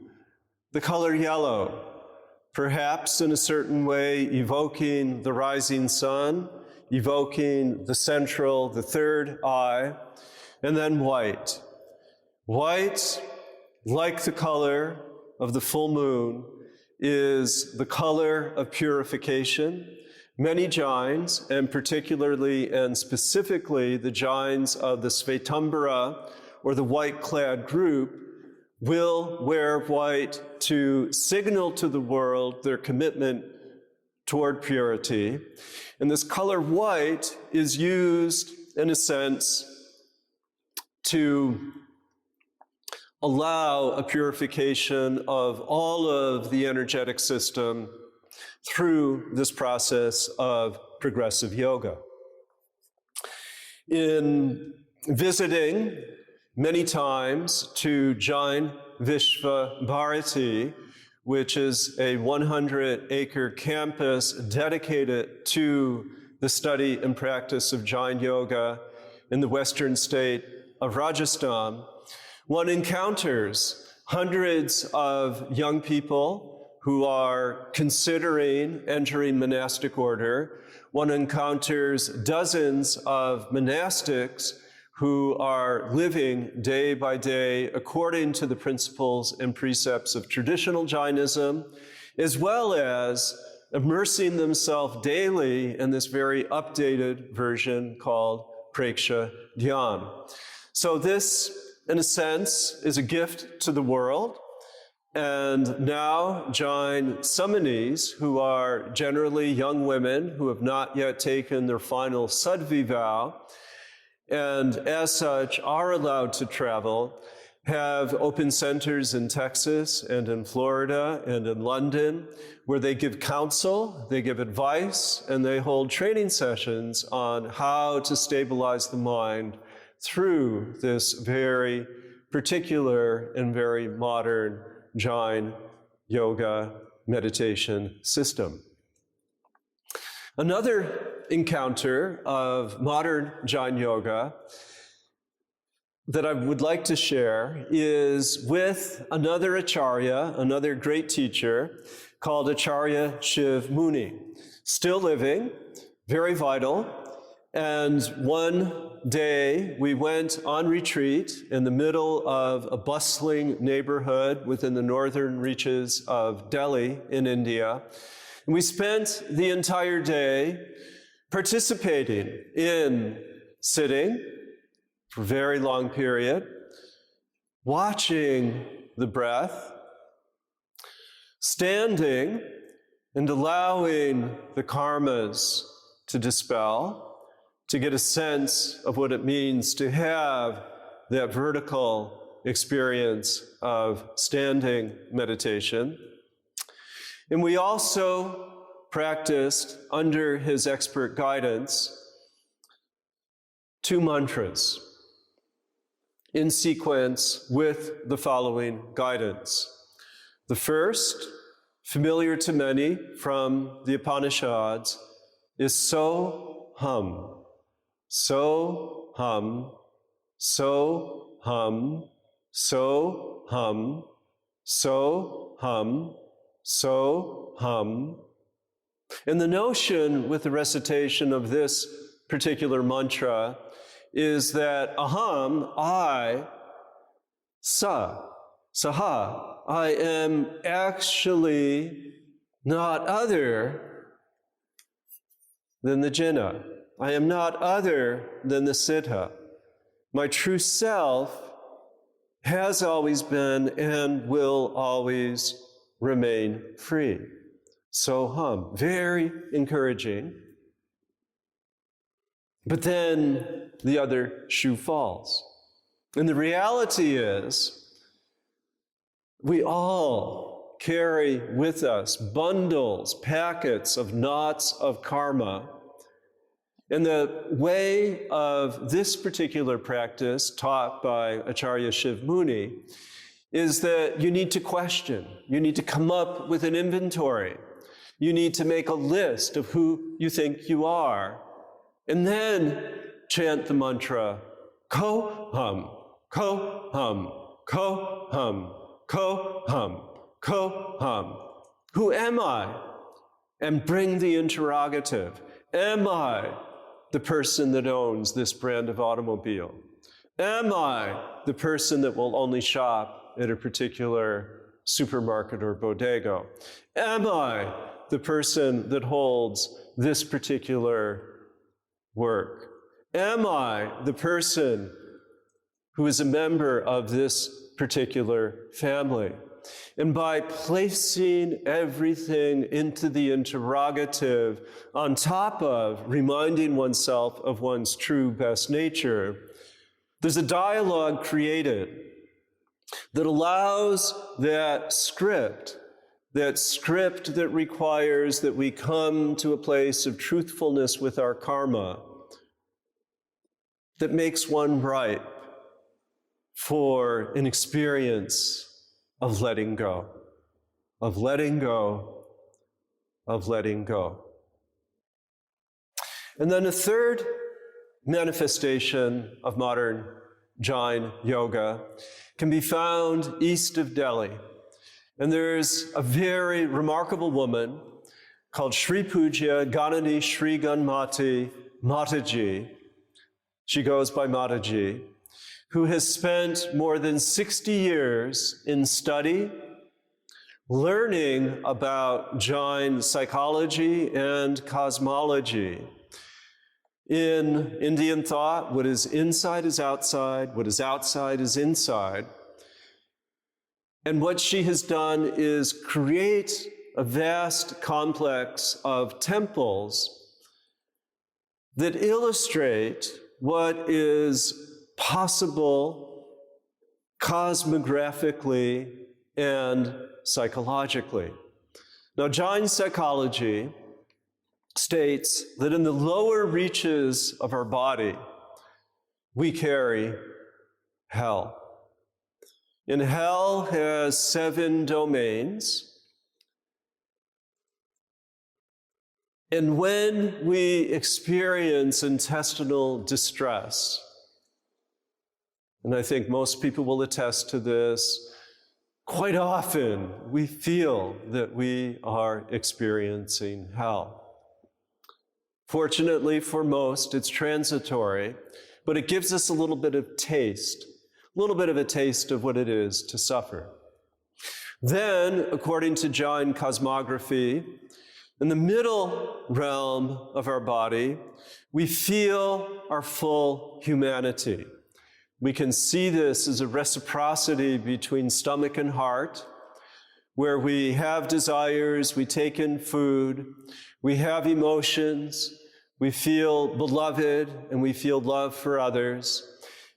the color yellow, perhaps in a certain way evoking the rising sun, evoking the central, the third eye, and then white. White, like the color of the full moon, is the color of purification. Many Jains, and particularly and specifically the Jains of the Svetambara, or the white-clad group, will wear white to signal to the world their commitment toward purity. And this color white is used, in a sense, to allow a purification of all of the energetic system through this process of progressive yoga. In visiting many times to Jain Vishva Bharati, which is a 100-acre campus dedicated to the study and practice of Jain yoga in the western state of Rajasthan, one encounters hundreds of young people who are considering entering monastic order. One encounters dozens of monastics who are living day by day according to the principles and precepts of traditional Jainism, as well as immersing themselves daily in this very updated version called Preksha Dhyan. So this, in a sense, is a gift to the world. And now Jain samanis, who are generally young women who have not yet taken their final sadhvi vow, and as such are allowed to travel, have open centers in Texas and in Florida and in London, where they give counsel, they give advice, and they hold training sessions on how to stabilize the mind through this very particular and very modern Jain yoga meditation system. Another encounter of modern Jain yoga that I would like to share is with another acharya, another great teacher, called Acharya Shiv Muni, still living, very vital. And one day we went on retreat in the middle of a bustling neighborhood within the northern reaches of Delhi in India. And we spent the entire day participating in sitting for a very long period, watching the breath, standing and allowing the karmas to dispel, to get a sense of what it means to have that vertical experience of standing meditation. And we also practiced, under his expert guidance, 2 mantras in sequence with the following guidance. The first, familiar to many from the Upanishads, is So Hum. So hum, so hum, so hum, so hum, so hum. And the notion with the recitation of this particular mantra is that aham, I, saha, I am actually not other than the jina. I am not other than the siddha. My true self has always been and will always remain free. So hum, very encouraging. But then the other shoe falls. And the reality is, we all carry with us bundles, packets of knots of karma And the way of this particular practice taught by Acharya Shiv Muni is that you need to question. You need to come up with an inventory. You need to make a list of who you think you are. And then chant the mantra, ko-hum, ko-hum, ko-hum, ko-hum, ko-hum. Who am I? And bring the interrogative. Am I the person that owns this brand of automobile? Am I the person that will only shop at a particular supermarket or bodega? Am I the person that holds this particular work? Am I the person who is a member of this particular family? And by placing everything into the interrogative on top of reminding oneself of one's true best nature, there's a dialogue created that allows that script that requires that we come to a place of truthfulness with our karma, that makes one ripe for an experience of letting go, of letting go, of letting go. And then a third manifestation of modern Jain yoga can be found east of Delhi. And there's a very remarkable woman called Sri Puja Ganani Sri Ganmati Mataji. She goes by Mataji, who has spent more than 60 years in study, learning about Jain psychology and cosmology. In Indian thought, what is inside is outside, what is outside is inside. And what she has done is create a vast complex of temples that illustrate what is possible cosmographically and psychologically. Now, Jain psychology states that in the lower reaches of our body, we carry hell. And hell has 7 domains. And when we experience intestinal distress, and I think most people will attest to this, quite often we feel that we are experiencing hell. Fortunately for most, it's transitory, but it gives us a little bit of taste, a little bit of a taste of what it is to suffer. Then, according to Jain cosmography, in the middle realm of our body, we feel our full humanity. We can see this as a reciprocity between stomach and heart, where we have desires, we take in food, we have emotions, we feel beloved, and we feel love for others.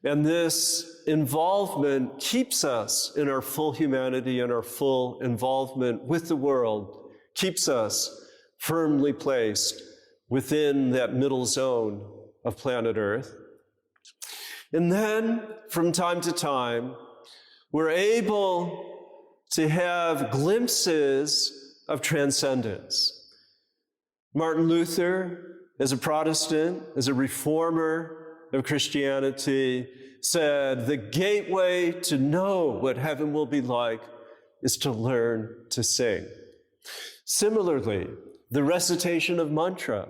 And this involvement keeps us in our full humanity and our full involvement with the world, keeps us firmly placed within that middle zone of planet Earth. And then, from time to time, we're able to have glimpses of transcendence. Martin Luther, as a Protestant, as a reformer of Christianity, said, the gateway to know what heaven will be like is to learn to sing. Similarly, the recitation of mantra,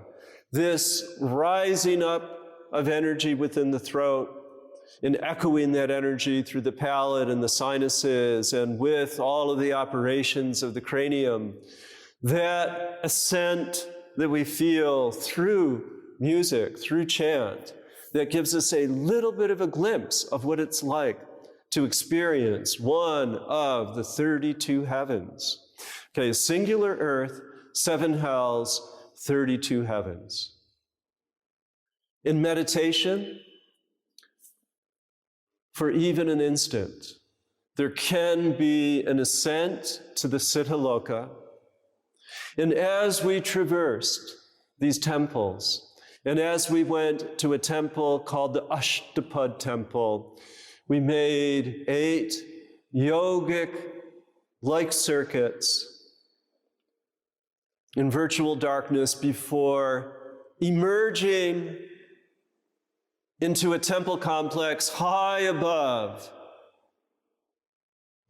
this rising up of energy within the throat and echoing that energy through the palate and the sinuses and with all of the operations of the cranium, that ascent that we feel through music, through chant, that gives us a little bit of a glimpse of what it's like to experience one of the 32 heavens. Okay, a singular earth, 7 hells, 32 heavens. In meditation, for even an instant, there can be an ascent to the Siddhaloka. And as we traversed these temples, And as we went to a temple called the Ashtapad Temple, we made 8 yogic-like circuits in virtual darkness before emerging into a temple complex high above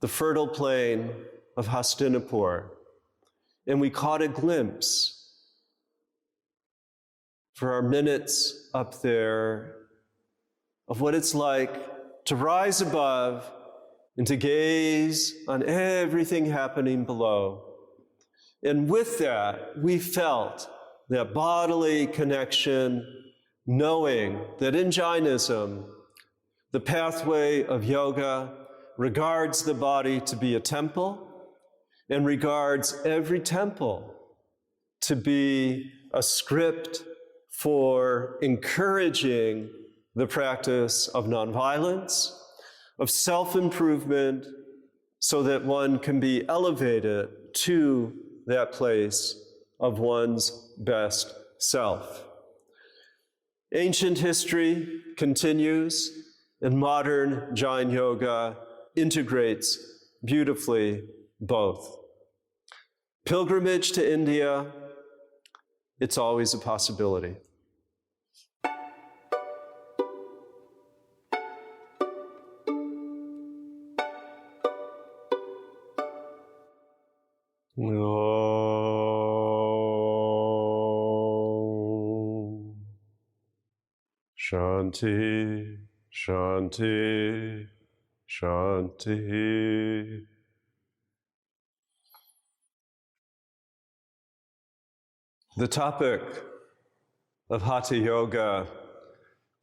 the fertile plain of Hastinapur. And we caught a glimpse for our minutes up there of what it's like to rise above and to gaze on everything happening below. And with that, we felt that bodily connection, knowing that in Jainism, the pathway of yoga regards the body to be a temple and regards every temple to be a script for encouraging the practice of nonviolence, of self-improvement, so that one can be elevated to that place of one's best self. Ancient history continues, and modern Jain yoga integrates beautifully both. Pilgrimage to India, it's always a possibility. Shanti, Shanti, Shanti. The topic of Hatha Yoga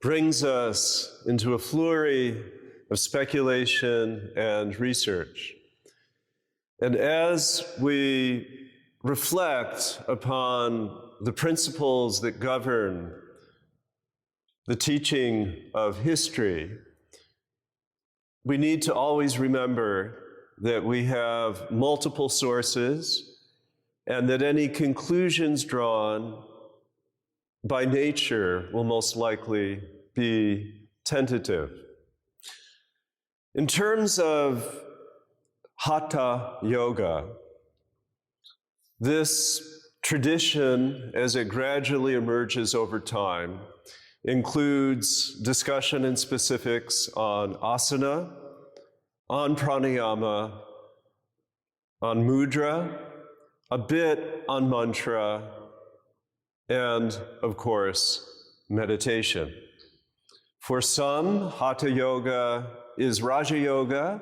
brings us into a flurry of speculation and research. And as we reflect upon the principles that govern the teaching of history, we need to always remember that we have multiple sources and that any conclusions drawn by nature will most likely be tentative. In terms of Hatha Yoga, this tradition, as it gradually emerges over time, includes discussion and specifics on asana, on pranayama, on mudra, a bit on mantra, and, of course, meditation. For some, Hatha Yoga is Raja Yoga,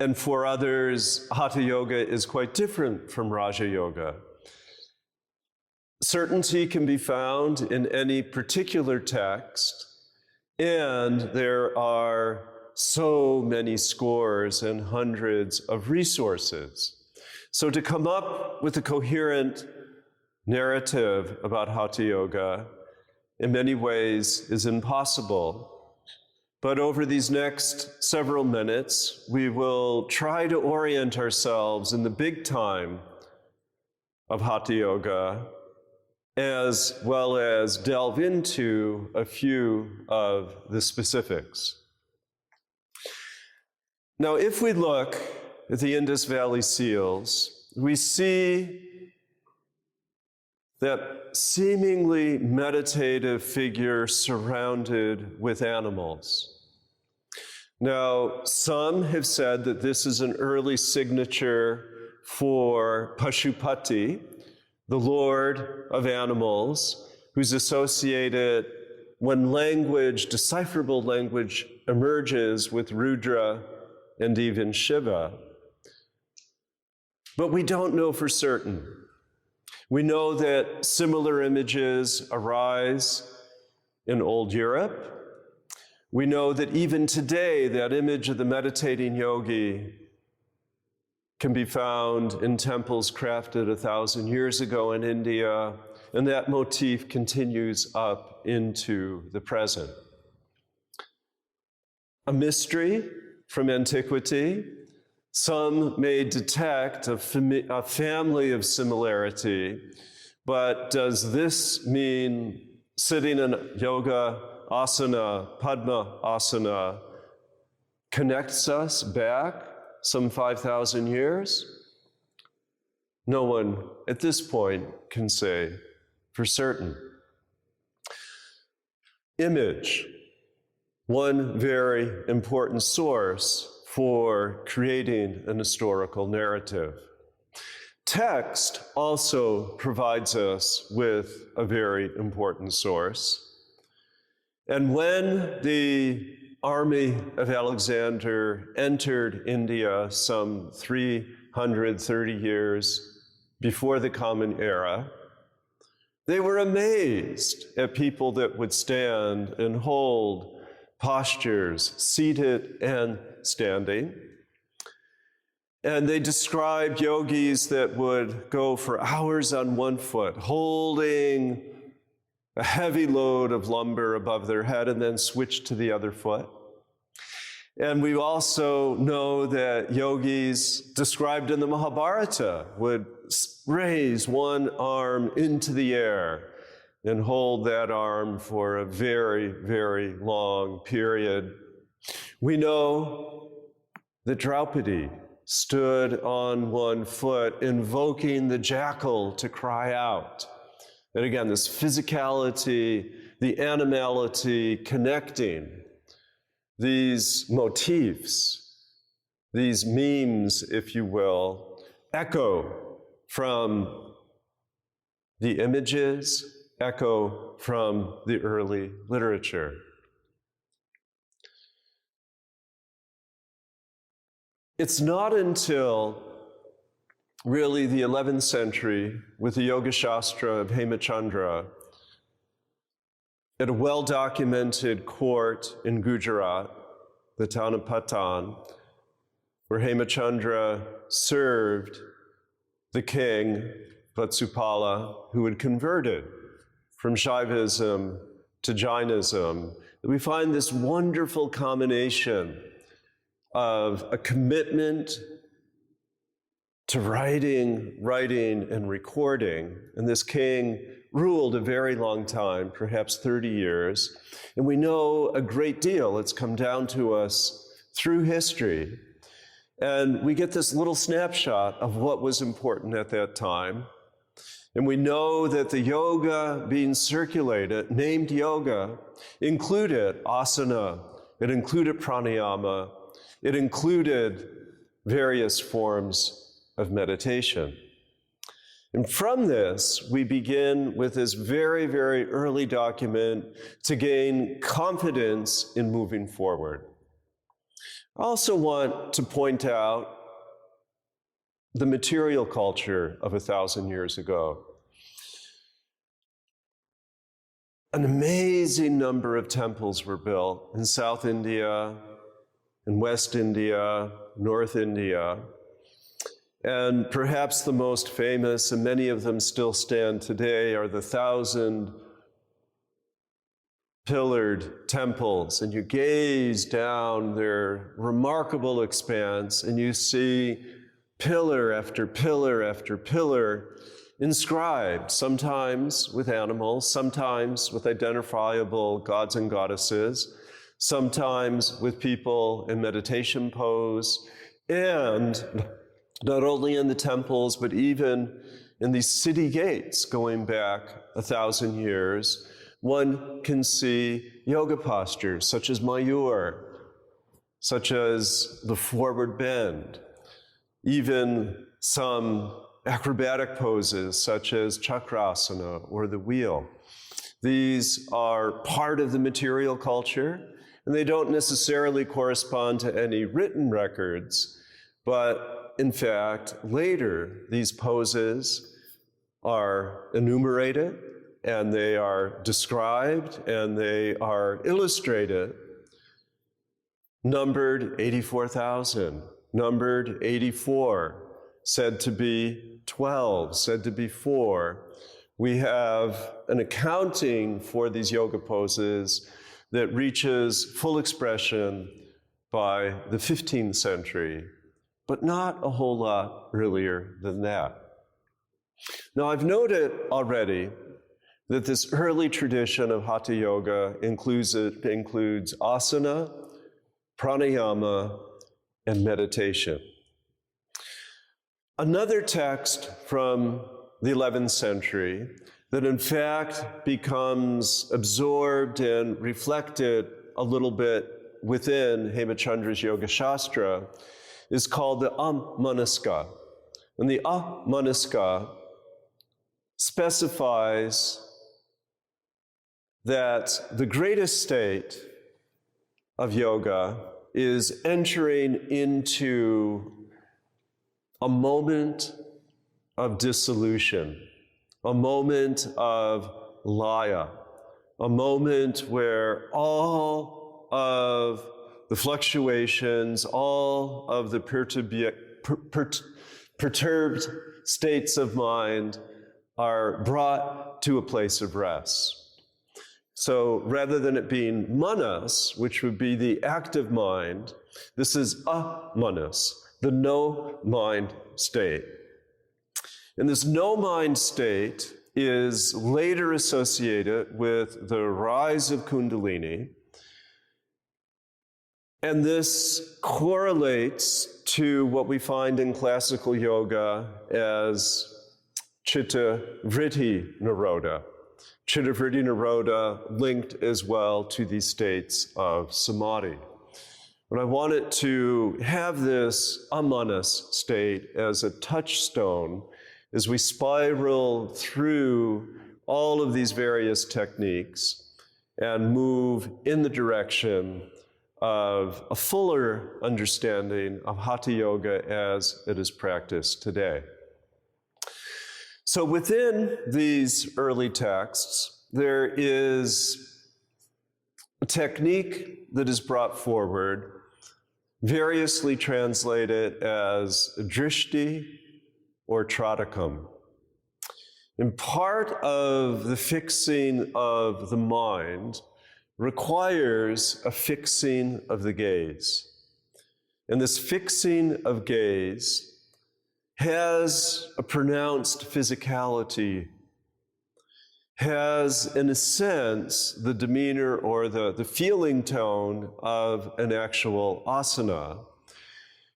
and for others, Hatha Yoga is quite different from Raja Yoga. Certainty can be found in any particular text, and there are so many scores and hundreds of resources. So to come up with a coherent narrative about Hatha Yoga in many ways is impossible. But over these next several minutes, we will try to orient ourselves in the big time of Hatha Yoga, as well as delve into a few of the specifics. Now, if we look at the Indus Valley Seals, we see that seemingly meditative figure surrounded with animals. Now, some have said that this is an early signature for Pashupati, the lord of animals, who's associated when language, decipherable language, emerges with Rudra and even Shiva. But we don't know for certain. We know that similar images arise in Old Europe. We know that even today, that image of the meditating yogi can be found in temples crafted 1,000 years ago in India, and that motif continues up into the present. A mystery from antiquity. Some may detect a family of similarity, but does this mean sitting in yoga asana, Padma asana, connects us back some 5,000 years? No one at this point can say for certain. Image, one very important source for creating an historical narrative. Text also provides us with a very important source. And when the army of Alexander entered India some 330 years before the Common Era, they were amazed at people that would stand and hold postures, seated and standing. And they described yogis that would go for hours on one foot, holding a heavy load of lumber above their head and then switch to the other foot. And we also know that yogis described in the Mahabharata would raise one arm into the air and hold that arm for a very, very long period. We know that Draupadi stood on one foot, invoking the jackal to cry out. And again, this physicality, the animality connecting, these motifs, these memes, if you will, echo from the images, echo from the early literature. It's not until really the 11th century, with the Yoga Shastra of Hemachandra, at a well-documented court in Gujarat, the town of Patan, where Hemachandra served the king, Vatsupala, who had converted from Shaivism to Jainism, that we find this wonderful combination of a commitment to writing, and recording. And this king ruled a very long time, perhaps 30 years. And we know a great deal. It's come down to us through history. And we get this little snapshot of what was important at that time. And we know that the yoga being circulated, named yoga, included asana, it included pranayama, it included various forms of meditation. And from this, we begin with this very, very early document to gain confidence in moving forward. I also want to point out the material culture of 1,000 years ago. An amazing number of temples were built in South India, in West India, North India. And perhaps the most famous, and many of them still stand today, are the 1,000-pillared temples. And you gaze down their remarkable expanse, and you see pillar after pillar after pillar inscribed, sometimes with animals, sometimes with identifiable gods and goddesses, sometimes with people in meditation pose, and not only in the temples, but even in these city gates going back 1,000 years, one can see yoga postures such as Mayur, such as the forward bend, even some acrobatic poses such as chakrasana or the wheel. These are part of the material culture, and they don't necessarily correspond to any written records, but in fact, later, these poses are enumerated, and they are described, and they are illustrated, numbered 84,000, numbered 84, said to be 12, said to be 4. We have an accounting for these yoga poses that reaches full expression by the 15th century, but not a whole lot earlier than that. Now, I've noted already that this early tradition of Hatha Yoga includes asana, pranayama, and meditation. Another text from the 11th century that in fact becomes absorbed and reflected a little bit within Hemachandra's Yoga Shastra is called the Amanaska. And the Amanaska specifies that the greatest state of yoga is entering into a moment of dissolution, a moment of laya, a moment where all of the fluctuations, all of the perturbed states of mind are brought to a place of rest. So rather than it being manas, which would be the active mind, this is amanas, the no mind state. And this no mind state is later associated with the rise of Kundalini. And this correlates to what we find in classical yoga as Chitta Vritti Nirodha. Chitta Vritti Nirodha linked as well to these states of samadhi. But I wanted to have this amanas state as a touchstone as we spiral through all of these various techniques and move in the direction of a fuller understanding of Hatha Yoga as it is practiced today. So within these early texts, there is a technique that is brought forward, variously translated as drishti or tradakam. And part of the fixing of the mind requires a fixing of the gaze. And this fixing of gaze has a pronounced physicality, has, in a sense, the demeanor or the feeling tone of an actual asana.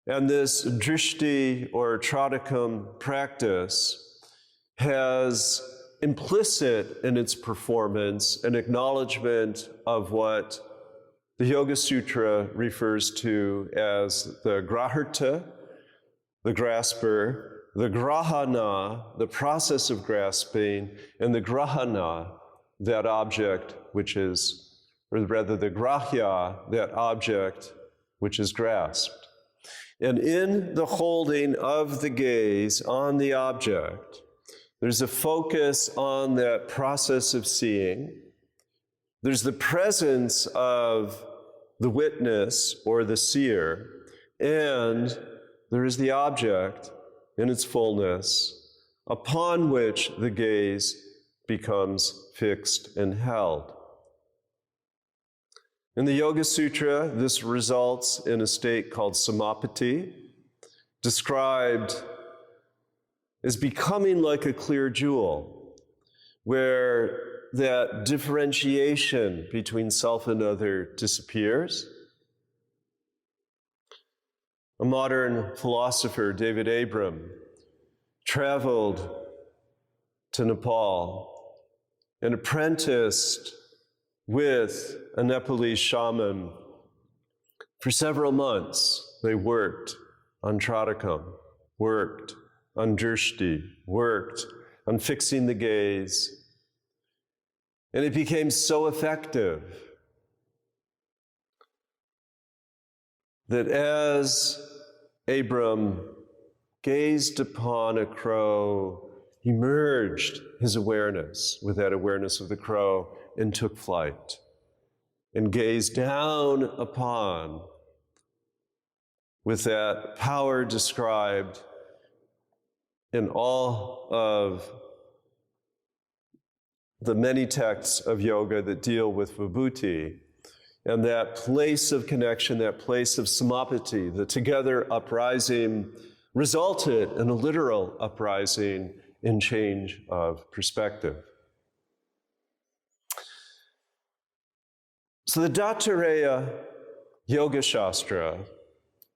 And this drishti or tradakam practice has implicit in its performance an acknowledgement of what the Yoga Sutra refers to as the grahirta, the grasper, the grahana, the process of grasping, and the grahana, that object which is, or rather the grahya, that object which is grasped. And in the holding of the gaze on the object, there's a focus on that process of seeing. There's the presence of the witness or the seer, and there is the object in its fullness upon which the gaze becomes fixed and held. In the Yoga Sutra, this results in a state called samapati, described as becoming like a clear jewel, where that differentiation between self and other disappears. A modern philosopher, David Abram, traveled to Nepal and apprenticed with a Nepalese shaman. For several months, they worked on tradakam, worked on drishti, worked on fixing the gaze. And it became so effective that as Abram gazed upon a crow, he merged his awareness with that awareness of the crow and took flight and gazed down upon with that power described in all of the many texts of yoga that deal with vibhuti, and that place of connection, that place of samapati, the together uprising resulted in a literal uprising and change of perspective. So the Dattareya Yoga Shastra,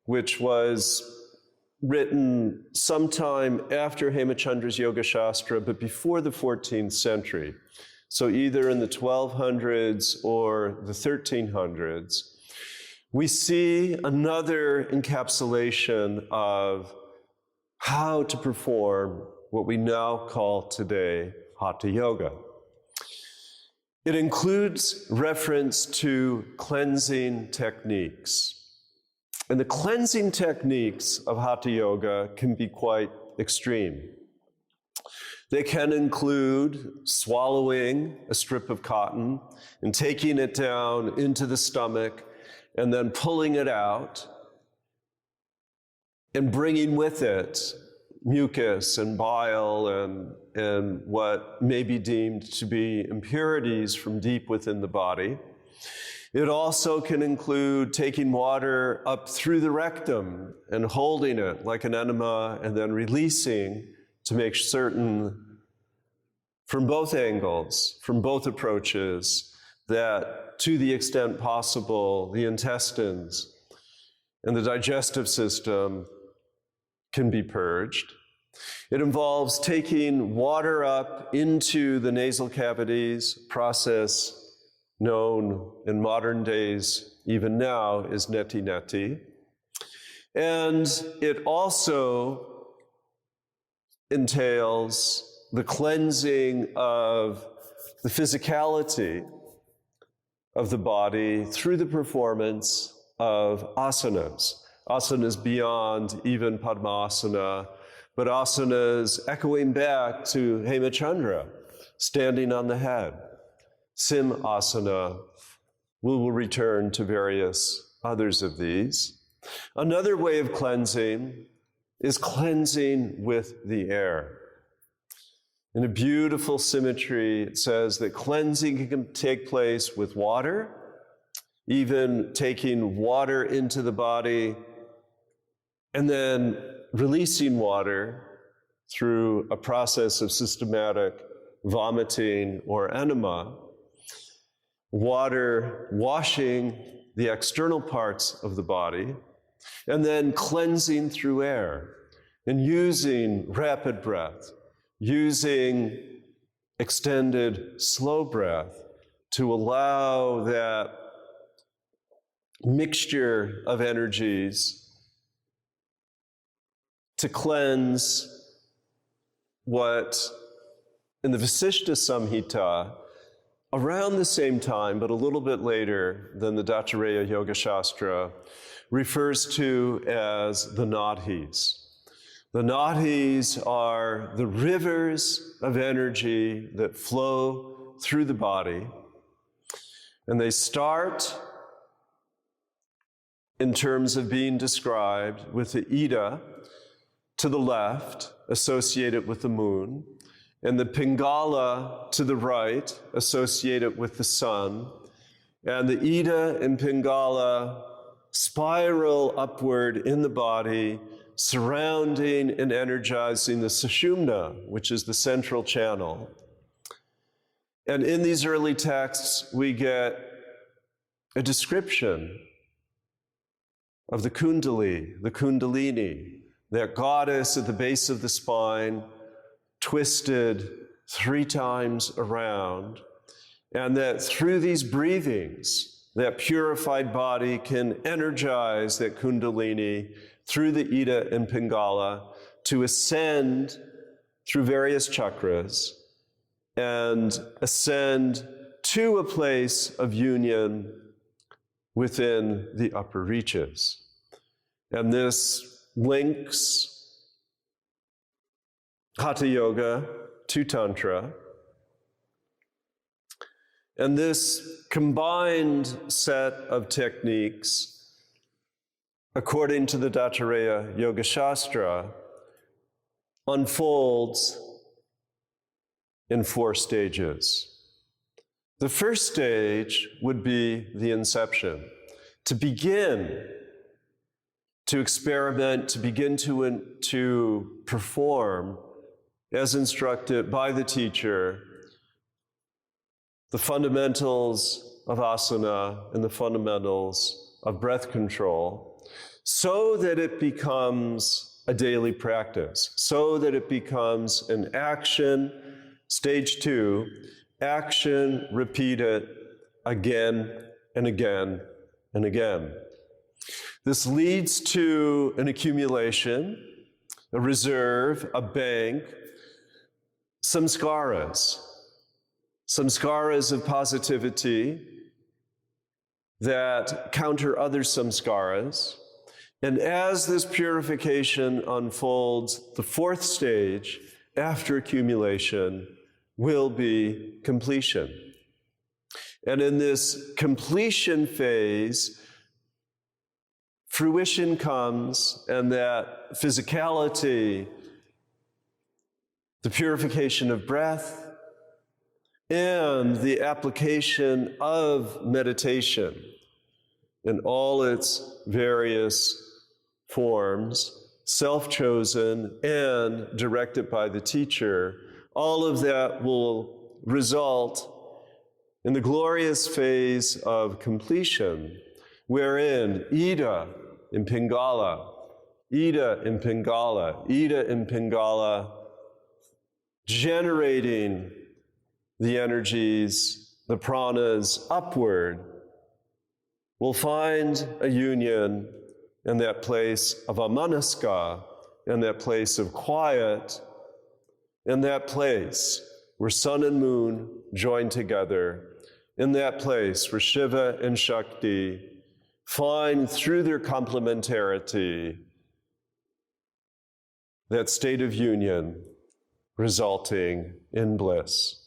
which was written sometime after Hemachandra's Yoga Shastra, but before the 14th century, so either in the 1200s or the 1300s, we see another encapsulation of how to perform what we now call today Hatha Yoga. It includes reference to cleansing techniques. And the cleansing techniques of Hatha Yoga can be quite extreme. They can include swallowing a strip of cotton and taking it down into the stomach and then pulling it out and bringing with it mucus and bile and what may be deemed to be impurities from deep within the body. It also can include taking water up through the rectum and holding it like an enema and then releasing to make certain, from both angles, from both approaches, that to the extent possible, the intestines and the digestive system can be purged. It involves taking water up into the nasal cavities, process known in modern days, even now, as neti neti. And it also entails the cleansing of the physicality of the body through the performance of asanas. Asanas beyond even Padmasana, but asanas echoing back to Hemachandra, standing on the head. Simhasana. We will return to various others of these. Another way of cleansing is cleansing with the air. In a beautiful symmetry, it says that cleansing can take place with water, even taking water into the body and then releasing water through a process of systematic vomiting or enema. Water washing the external parts of the body, and then cleansing through air, and using rapid breath, using extended slow breath to allow that mixture of energies to cleanse what in the Vasishtha Samhita, around the same time, but a little bit later than the Dattareya Yoga Shastra, refers to as the nadhis. The nadhis are the rivers of energy that flow through the body, and they start in terms of being described with the Ida to the left, associated with the moon, and the Pingala to the right, associated with the sun, and the Ida and Pingala spiral upward in the body, surrounding and energizing the Sushumna, which is the central channel. And in these early texts, we get a description of the Kundalini, that goddess at the base of the spine, twisted 3 times around, and that through these breathings, that purified body can energize that Kundalini through the Ida and Pingala to ascend through various chakras and ascend to a place of union within the upper reaches. And this links Hatha Yoga to Tantra. And this combined set of techniques, according to the Dattareya Yoga Shastra, unfolds in 4 stages. The first stage would be the inception, to begin to experiment, to begin to perform as instructed by the teacher, the fundamentals of asana and the fundamentals of breath control, so that it becomes a daily practice, so that it becomes an action, stage 2, action, repeat it again and again and again. This leads to an accumulation, a reserve, a bank, samskaras of positivity that counter other samskaras. And as this purification unfolds, the 4th stage after accumulation will be completion. And in this completion phase, fruition comes, and that physicality, the purification of breath, and the application of meditation in all its various forms, self-chosen and directed by the teacher, all of that will result in the glorious phase of completion, wherein Ida in Pingala, generating the energies, the pranas upward, will find a union in that place of amanaska, in that place of quiet, in that place where sun and moon join together, in that place where Shiva and Shakti find through their complementarity that state of union resulting in bliss.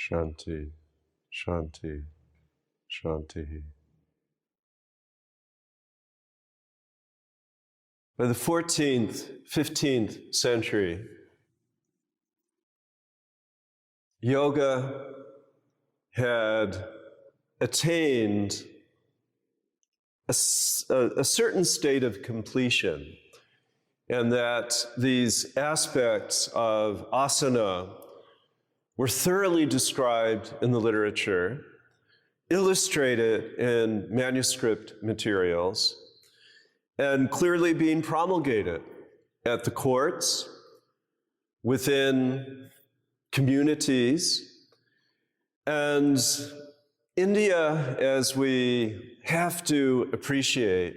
Shanti, Shanti, Shanti. By the 14th, 15th century, yoga had attained a certain state of completion, and that these aspects of asana were thoroughly described in the literature, illustrated in manuscript materials, and clearly being promulgated at the courts, within communities. And India, as we have to appreciate,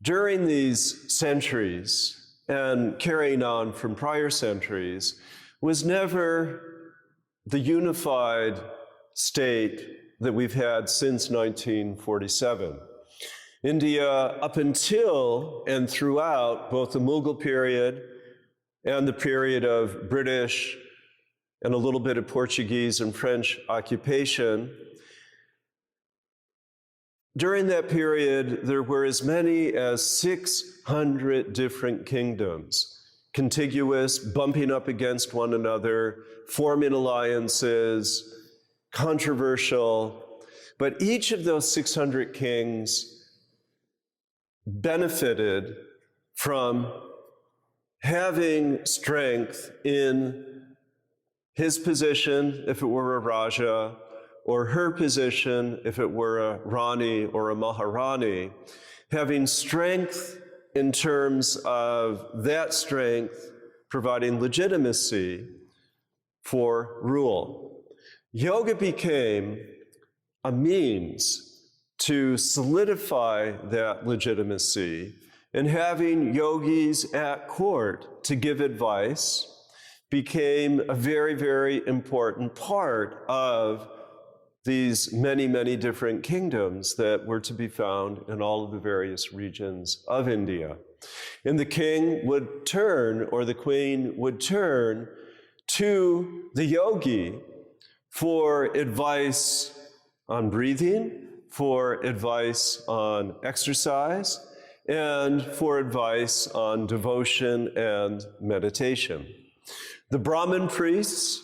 during these centuries and carrying on from prior centuries, was never the unified state that we've had since 1947. India, up until and throughout both the Mughal period and the period of British and a little bit of Portuguese and French occupation, during that period, there were as many as 600 different kingdoms, contiguous, bumping up against one another, forming alliances, controversial. But each of those 600 kings benefited from having strength in his position, if it were a Raja, or her position, if it were a Rani or a Maharani, having strength in terms of that strength providing legitimacy for rule. Yoga became a means to solidify that legitimacy, and having yogis at court to give advice became a very, very important part of these many, many different kingdoms that were to be found in all of the various regions of India. And the king would turn, or the queen would turn, to the yogi for advice on breathing, for advice on exercise and for advice on devotion and meditation. The Brahmin priests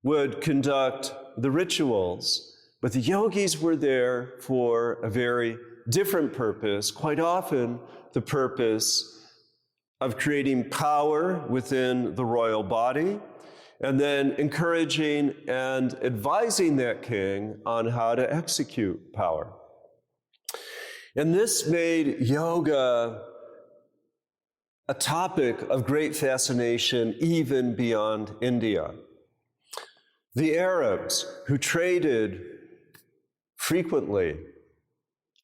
would conduct the rituals, but the yogis were there for a very different purpose, quite often the purpose of creating power within the royal body, and then encouraging and advising that king on how to execute power. And this made yoga a topic of great fascination even beyond India. The Arabs, who traded frequently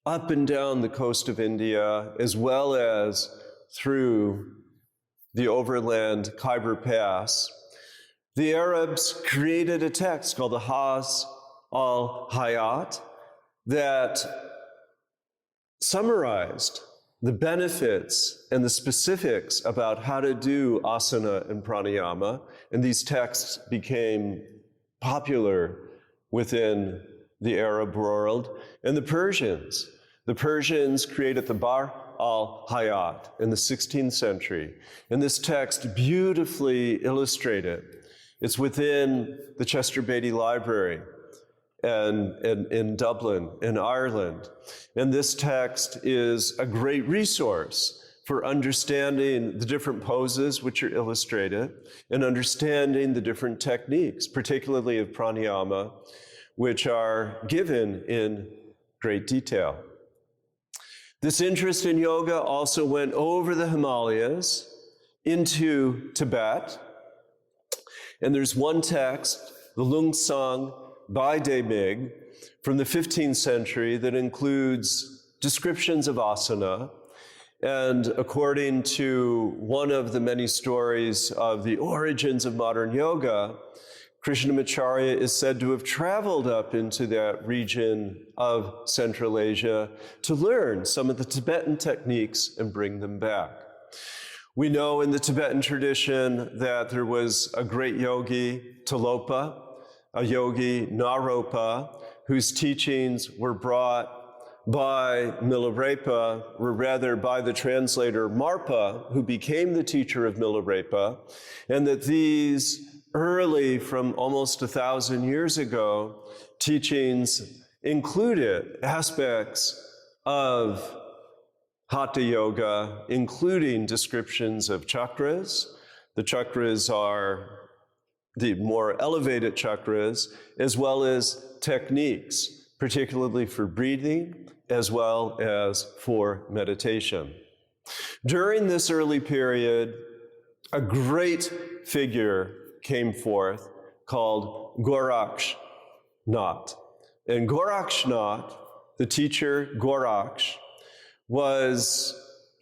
up and down the coast of India, as well as through the overland Khyber Pass, the Arabs created a text called the Haz al-Hayat that summarized the benefits and the specifics about how to do asana and pranayama, and these texts became popular within the Arab world. And the Persians created the Bar al-Hayat in the 16th century, and this text beautifully illustrated. It's within the Chester Beatty Library and in Dublin, in Ireland. And this text is a great resource for understanding the different poses which are illustrated and understanding the different techniques, particularly of pranayama, which are given in great detail. This interest in yoga also went over the Himalayas into Tibet. And there's one text, the Lung Sang by De Mig, from the 15th century that includes descriptions of asana. And according to one of the many stories of the origins of modern yoga, Krishnamacharya is said to have traveled up into that region of Central Asia to learn some of the Tibetan techniques and bring them back. We know in the Tibetan tradition that there was a great yogi, Tilopa, a yogi, Naropa, whose teachings were brought by Milarepa, or rather by the translator Marpa, who became the teacher of Milarepa, and that these early, from almost 1,000 years ago, teachings included aspects of Hatha Yoga, including descriptions of chakras. The chakras are the more elevated chakras, as well as techniques, particularly for breathing, as well as for meditation. During this early period, a great figure came forth called Gorakshnath. And Gorakshnath, the teacher Goraksh, was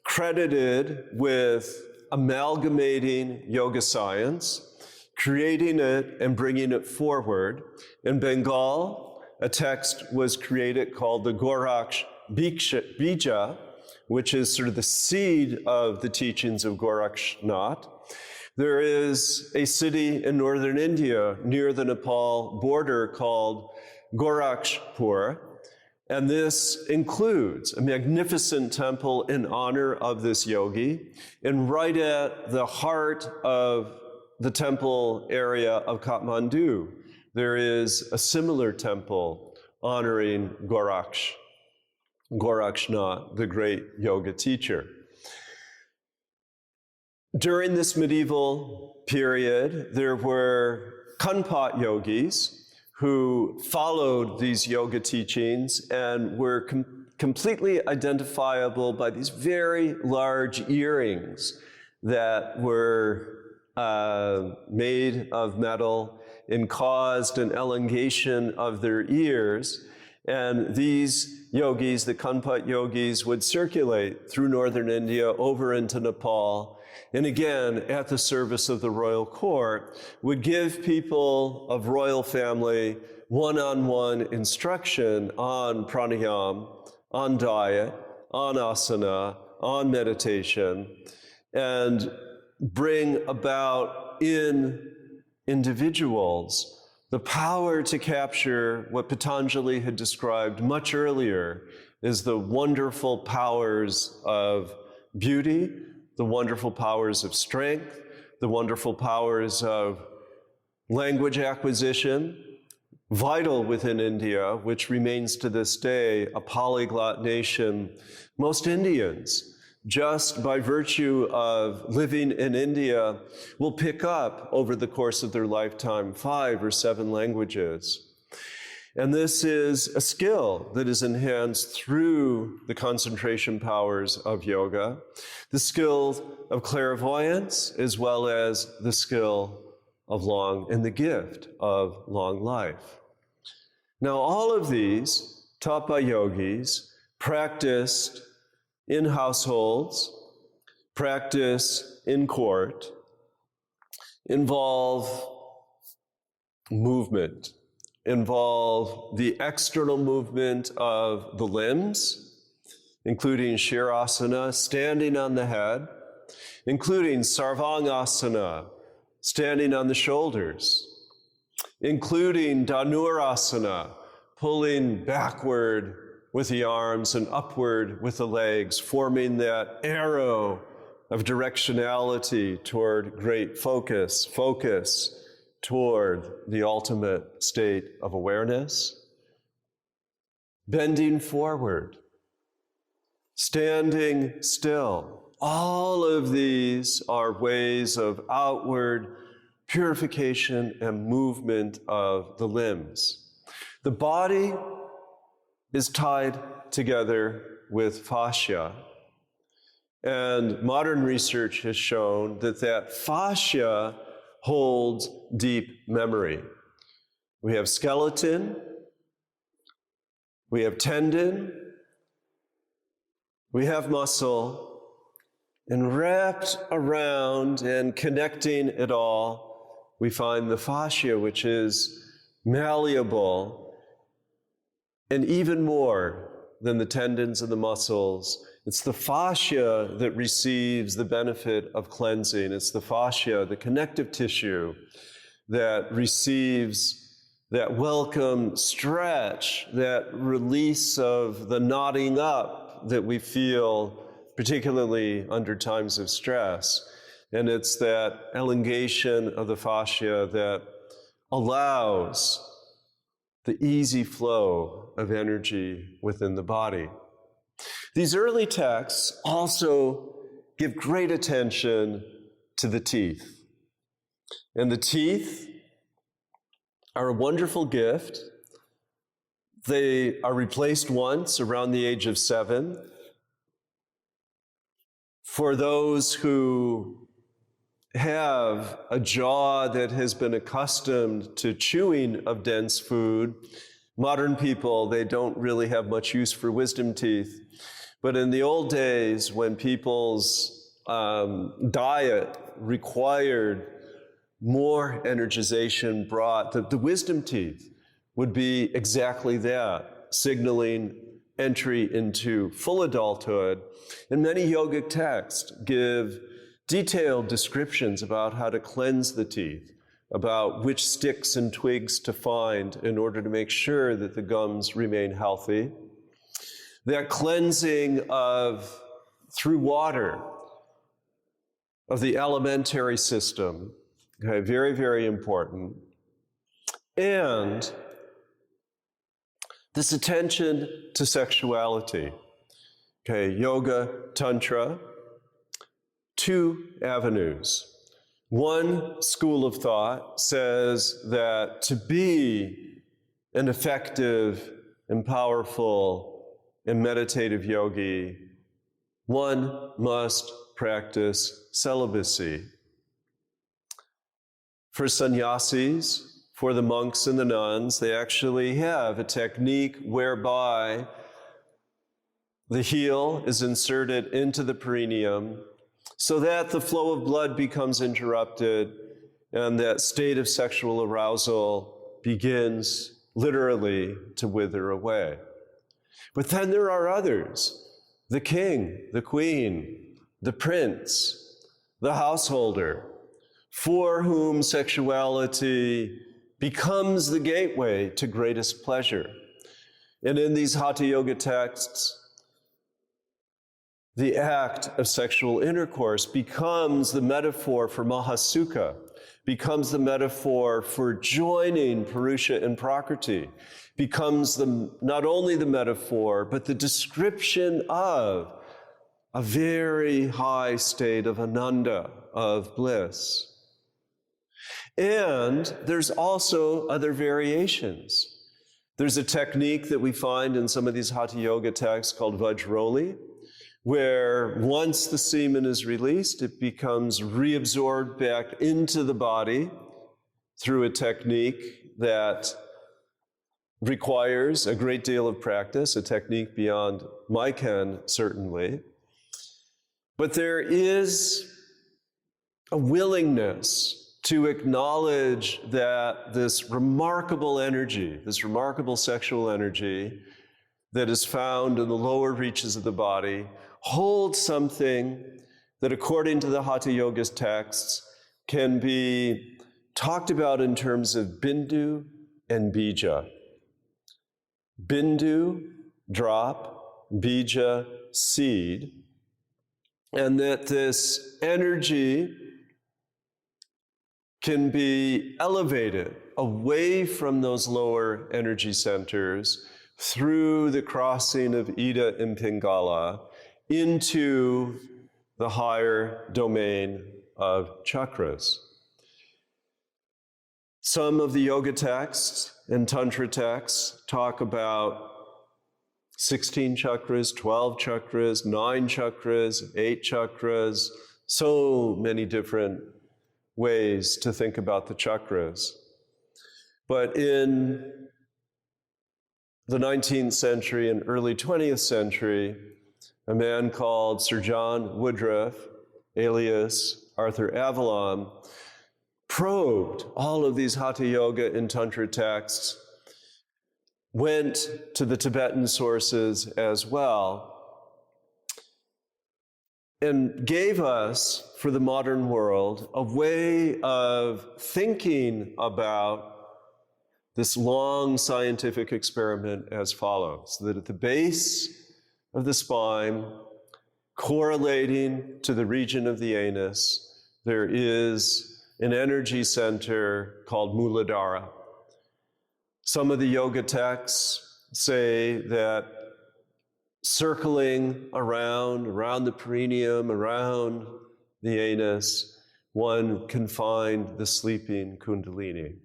credited with amalgamating yoga science, creating it and bringing it forward. In Bengal, a text was created called the Goraksh Bija, which is sort of the seed of the teachings of Gorakshnath. There is a city in northern India near the Nepal border called Gorakhpur, and this includes a magnificent temple in honor of this yogi. And right at the heart of the temple area of Kathmandu, there is a similar temple honoring Gorakshnath, the great yoga teacher. During this medieval period, there were Kanpat yogis who followed these yoga teachings and were completely identifiable by these very large earrings that were made of metal and caused an elongation of their ears. And these yogis, the Kanpat yogis, would circulate through northern India over into Nepal, and again, at the service of the royal court, would give people of royal family one-on-one instruction on pranayama, on diet, on asana, on meditation, and bring about in individuals the power to capture what Patanjali had described much earlier is the wonderful powers of beauty, the wonderful powers of strength, the wonderful powers of language acquisition, vital within India, which remains to this day a polyglot nation. Most Indians, just by virtue of living in India, will pick up over the course of their lifetime 5 or 7 languages. And this is a skill that is enhanced through the concentration powers of yoga, the skill of clairvoyance, as well as the skill of the gift of long life. Now, all of these, taught by yogis, practiced in households, practice in court, involve movement, involve the external movement of the limbs, including Shirasana, standing on the head, including Sarvangasana, standing on the shoulders, including Dhanurasana, pulling backward with the arms and upward with the legs, forming that arrow of directionality toward great focus toward the ultimate state of awareness. Bending forward, standing still. All of these are ways of outward purification and movement of the limbs. The body is tied together with fascia, and modern research has shown that that fascia holds deep memory. We have skeleton, we have tendon, we have muscle, and wrapped around and connecting it all, we find the fascia, which is malleable, and even more than the tendons and the muscles. It's the fascia that receives the benefit of cleansing. It's the fascia, the connective tissue, that receives that welcome stretch, that release of the knotting up that we feel particularly under times of stress. And it's that elongation of the fascia that allows the easy flow of energy within the body. These early texts also give great attention to the teeth. And the teeth are a wonderful gift. They are replaced once around the age of 7. For those who have a jaw that has been accustomed to chewing of dense food, modern people, they don't really have much use for wisdom teeth. But in the old days, when people's diet required more energization brought, the wisdom teeth would be exactly that, signaling entry into full adulthood. And many yogic texts give detailed descriptions about how to cleanse the teeth, about which sticks and twigs to find in order to make sure that the gums remain healthy. That cleansing through water of the alimentary system, okay, very, very important. And this attention to sexuality, okay, yoga, tantra, 2 avenues. One school of thought says that to be an effective and powerful and meditative yogi, one must practice celibacy. For sannyasis, for the monks and the nuns, they actually have a technique whereby the heel is inserted into the perineum so that the flow of blood becomes interrupted and that state of sexual arousal begins literally to wither away. But then there are others, the king, the queen, the prince, the householder, for whom sexuality becomes the gateway to greatest pleasure. And in these Hatha Yoga texts, the act of sexual intercourse becomes the metaphor for Mahasukha, becomes the metaphor for joining Purusha and Prakriti, becomes not only the metaphor, but the description of a very high state of ananda, of bliss. And there's also other variations. There's a technique that we find in some of these Hatha Yoga texts called Vajroli, where once the semen is released, it becomes reabsorbed back into the body through a technique that requires a great deal of practice, a technique beyond my ken, certainly. But there is a willingness to acknowledge that this remarkable energy, this remarkable sexual energy that is found in the lower reaches of the body, holds something that, according to the Hatha Yoga's texts, can be talked about in terms of bindu and bija. Bindu, drop, bija, seed, and that this energy can be elevated away from those lower energy centers through the crossing of Ida and Pingala into the higher domain of chakras. Some of the yoga texts and tantra texts talk about 16 chakras, 12 chakras, 9 chakras, 8 chakras, so many different ways to think about the chakras. But in the 19th century and early 20th century, a man called Sir John Woodruff, alias Arthur Avalon, probed all of these Hatha Yoga and Tantra texts, went to the Tibetan sources as well, and gave us, for the modern world, a way of thinking about this long scientific experiment as follows: that at the base of the spine, correlating to the region of the anus, there is an energy center called Muladhara. Some of the yoga texts say that circling around the perineum, around the anus, one can find the sleeping Kundalini.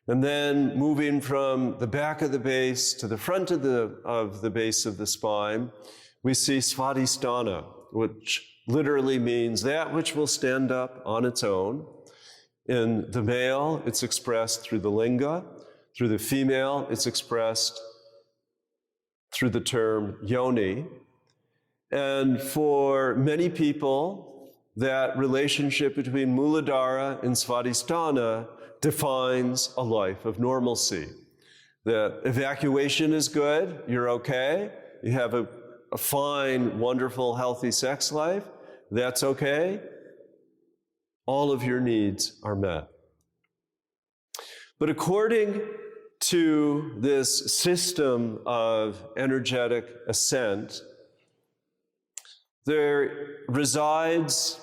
And then moving from the back of the base to the front of the base of the spine, we see Svadhisthana, which literally means that which will stand up on its own. In the male, it's expressed through the linga. Through the female, it's expressed through the term yoni. And for many people, that relationship between Muladhara and Svadhisthana defines a life of normalcy. The evacuation is good, you're okay, you have a fine, wonderful, healthy sex life, that's okay. All of your needs are met. But according to this system of energetic ascent, there resides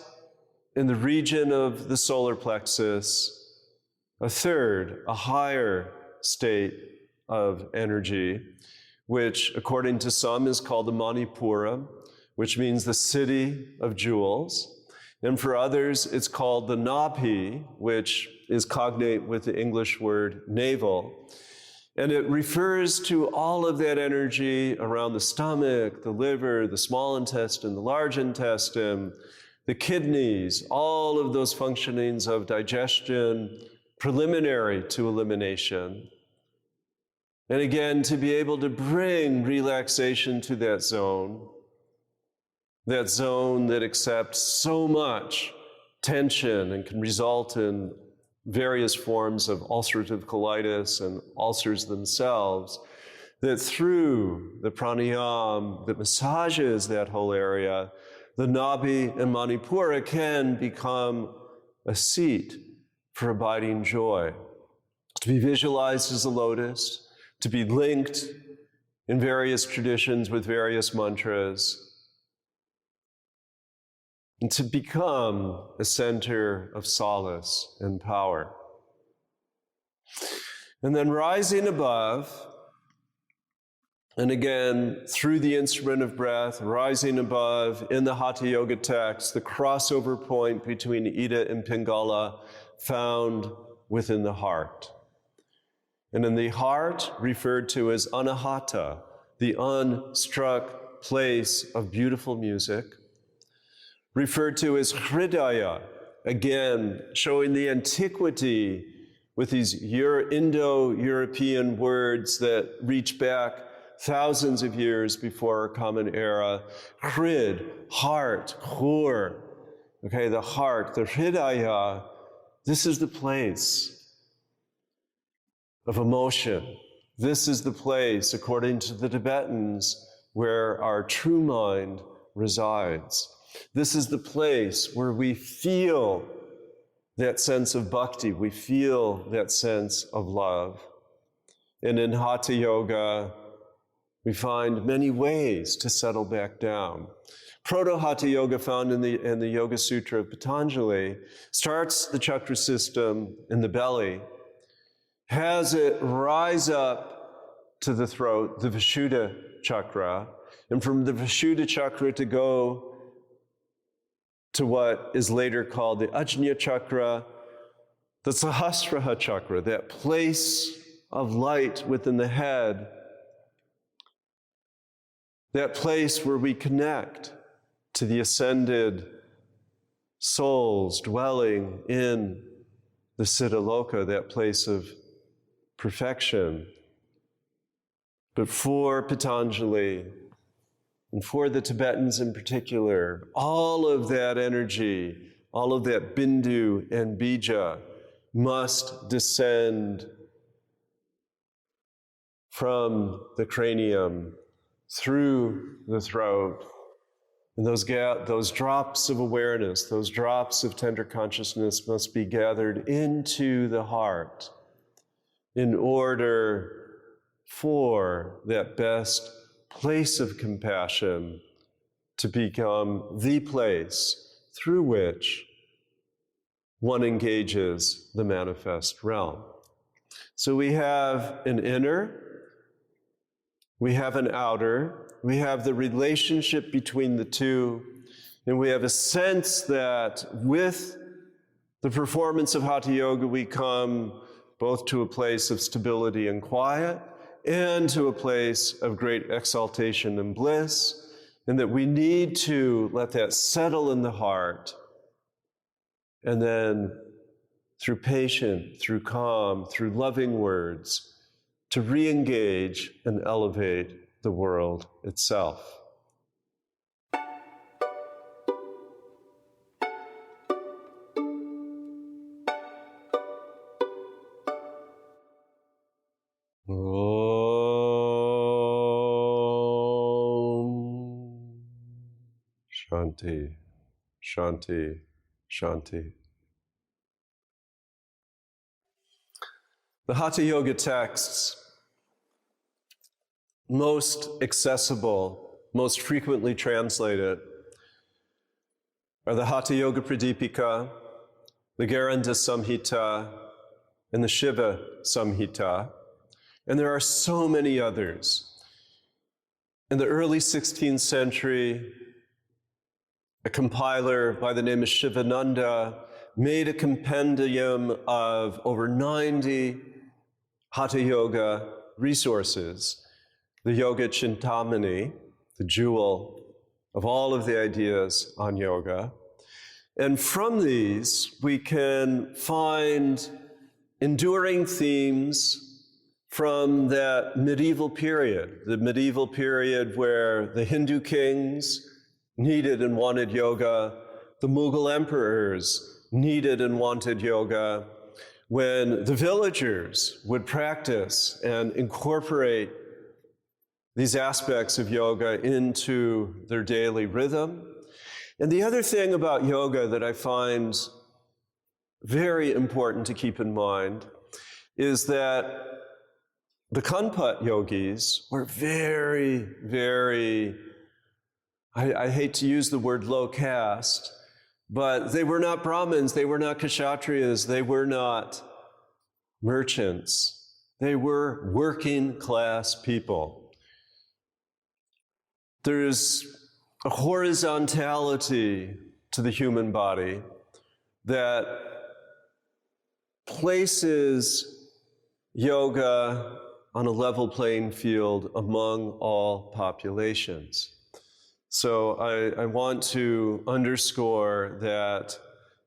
in the region of the solar plexus a third, a higher state of energy, which according to some is called the Manipura, which means the city of jewels. And for others, it's called the Nabhi, which is cognate with the English word navel. And it refers to all of that energy around the stomach, the liver, the small intestine, the large intestine, the kidneys, all of those functionings of digestion, preliminary to elimination. And again, to be able to bring relaxation to that zone that accepts so much tension and can result in various forms of ulcerative colitis and ulcers themselves, that through the pranayama that massages that whole area, the Nabhi and Manipura can become a seat for abiding joy. to be visualized as a lotus, to be linked in various traditions with various mantras, and to become a center of solace and power. And then rising above, and again, through the instrument of breath, rising above in the Hatha Yoga text, the crossover point between Ida and Pingala found within the heart. And in the heart, referred to as Anahata, the unstruck place of beautiful music, referred to as Hridaya, again, showing the antiquity with these Indo-European words that reach back thousands of years before our common era. Hrid, heart, khur, okay, the heart, the Hridaya, this is the place of emotion. This is the place, according to the Tibetans, where our true mind resides. This is the place where we feel that sense of bhakti, we feel that sense of love. And in Hatha Yoga, we find many ways to settle back down. Proto-Hatha Yoga, found in the Yoga Sutra of Patanjali, starts the chakra system in the belly, has it rise up to the throat, the Vishuddha chakra, and from the Vishuddha chakra to go to what is later called the Ajna chakra, the Sahasrara chakra, that place of light within the head, that place where we connect to the ascended souls dwelling in the Siddhaloka, that place of perfection. But for Patanjali, and for the Tibetans in particular, all of that energy, all of that bindu and bija must descend from the cranium through the throat. And those drops of awareness, those drops of tender consciousness must be gathered into the heart in order for that best place of compassion to become the place through which one engages the manifest realm. So we have an inner, we have an outer, we have the relationship between the two, and we have a sense that with the performance of Hatha Yoga we come both to a place of stability and quiet, and to a place of great exaltation and bliss, and that we need to let that settle in the heart, and then through patience, through calm, through loving words, to re-engage and elevate the world itself. Shanti, Shanti, Shanti. The Hatha Yoga texts, most accessible, most frequently translated, are the Hatha Yoga Pradipika, the Garanda Samhita, and the Shiva Samhita. And there are so many others. In the early 16th century, a compiler by the name of Shivananda made a compendium of over 90 Hatha Yoga resources, the Yoga Chintamani, the jewel of all of the ideas on yoga. And from these, we can find enduring themes from that medieval period, the medieval period where the Hindu kings needed and wanted yoga, the Mughal emperors needed and wanted yoga, when the villagers would practice and incorporate these aspects of yoga into their daily rhythm. And the other thing about yoga that I find very important to keep in mind is that the Kanpat yogis were very, very, I hate to use the word low caste, but they were not Brahmins, they were not Kshatriyas, they were not merchants. They were working class people. There's a horizontality to the human body that places yoga on a level playing field among all populations. So I want to underscore that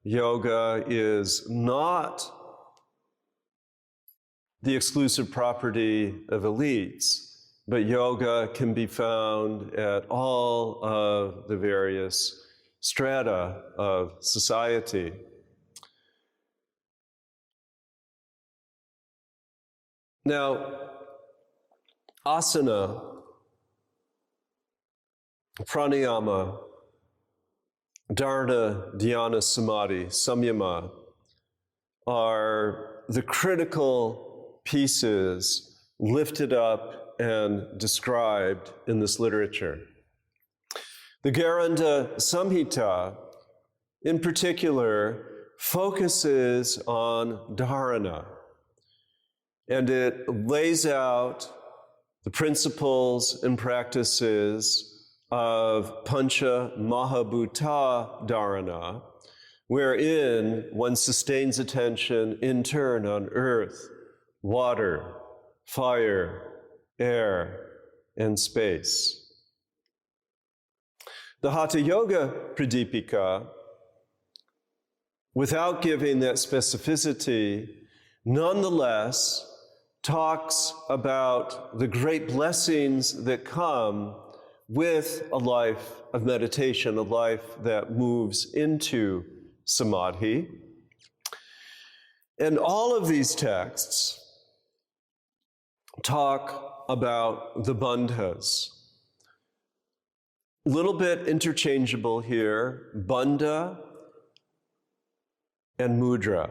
yoga is not the exclusive property of elites, but yoga can be found at all of the various strata of society. Now, asana, pranayama, dharana, dhyana, samadhi, samyama are the critical pieces lifted up and described in this literature. The Garanda Samhita, in particular, focuses on dharana, and it lays out the principles and practices of Pancha Mahabhuta dharana, wherein one sustains attention in turn on earth, water, fire, air, and space. The Hatha Yoga Pradipika, without giving that specificity, nonetheless talks about the great blessings that come with a life of meditation, a life that moves into samadhi. And all of these texts talk about the bandhas. A little bit interchangeable here, bandha and mudra.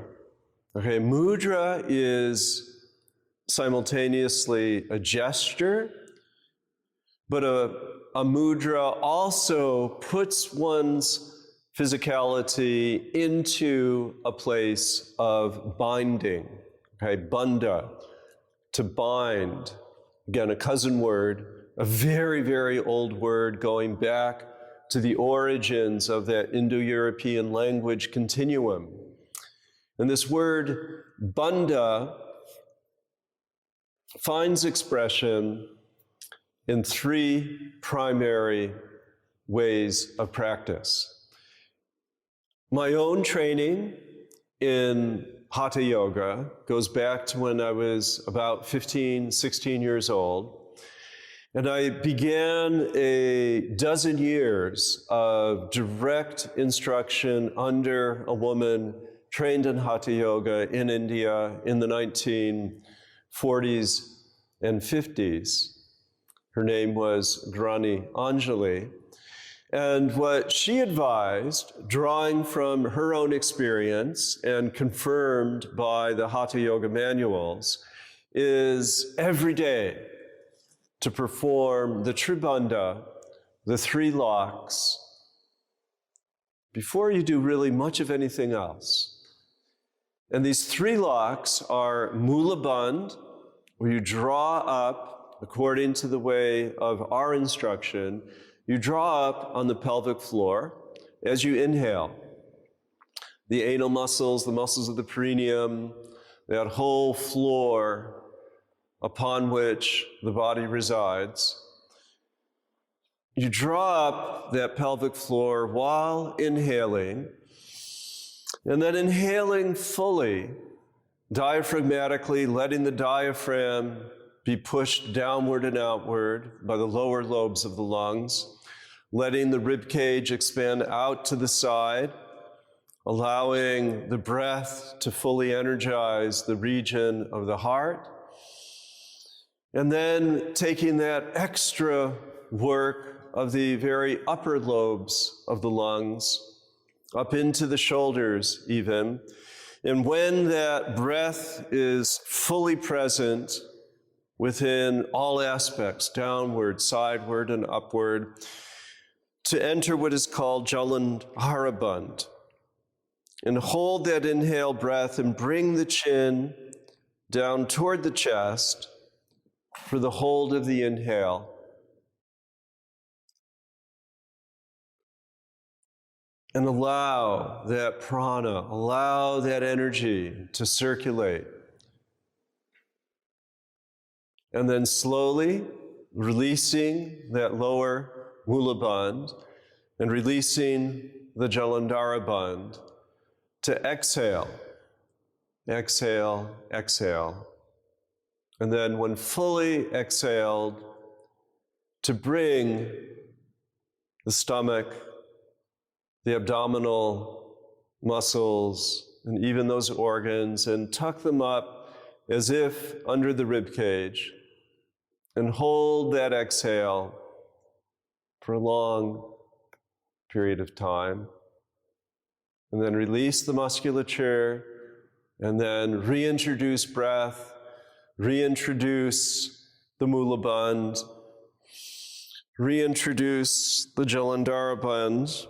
Okay, mudra is simultaneously a gesture, but a mudra also puts one's physicality into a place of binding. Okay, bandha, to bind. Again, a cousin word, a very, very old word going back to the origins of that Indo-European language continuum. And this word bandha finds expression in three primary ways of practice. My own training in Hatha Yoga goes back to when I was about 15, 16 years old. And I began a dozen years of direct instruction under a woman trained in Hatha Yoga in India in the 1940s and 50s. Her name was Grani Anjali. And what she advised, drawing from her own experience and confirmed by the Hatha Yoga manuals, is every day to perform the Tribandha, the three locks, before you do really much of anything else. And these three locks are Mula Bandh, where you draw up, according to the way of our instruction, you draw up on the pelvic floor as you inhale. The anal muscles, the muscles of the perineum, that whole floor upon which the body resides. You draw up that pelvic floor while inhaling, and then inhaling fully, diaphragmatically, letting the diaphragm be pushed downward and outward by the lower lobes of the lungs, letting the rib cage expand out to the side, allowing the breath to fully energize the region of the heart, and then taking that extra work of the very upper lobes of the lungs, up into the shoulders even, And when that breath is fully present within all aspects, downward, sideward, and upward, to enter what is called Jalandharabandh, and hold that inhale breath and bring the chin down toward the chest for the hold of the inhale. And allow that prana, allow that energy to circulate. And then slowly releasing that lower Mulabandh and releasing the Jalandharabandh to exhale, exhale, exhale. And then when fully exhaled, to bring the stomach, the abdominal muscles, and even those organs, and tuck them up as if under the rib cage, and hold that exhale for a long period of time. And then release the musculature, and then reintroduce breath, reintroduce the Mulabandh, reintroduce the Jalandharabandh,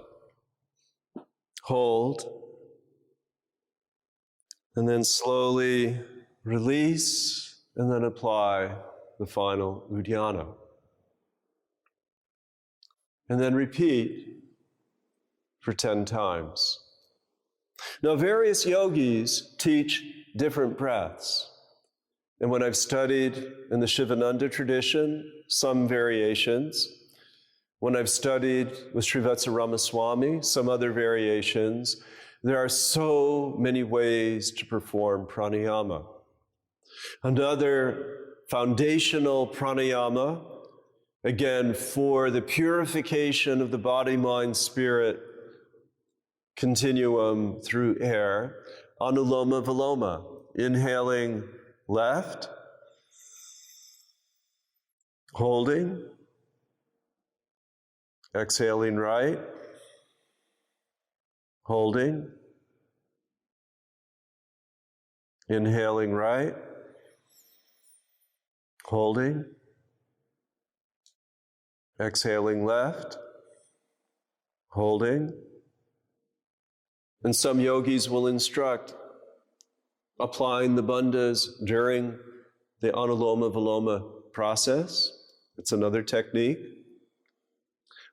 hold, and then slowly release, and then apply the final Uddiyana. And then repeat for 10 times. Now, various yogis teach different breaths. And when I've studied in the Shivananda tradition, some variations. When I've studied with Srivatsa Ramaswamy, some other variations. There are so many ways to perform pranayama. Another foundational pranayama, again, for the purification of the body, mind, spirit continuum through air, Anuloma Viloma, inhaling left, holding, exhaling right, holding, inhaling right, holding, exhaling left, holding. And some yogis will instruct applying the bandhas during the Anuloma Viloma process. It's another technique.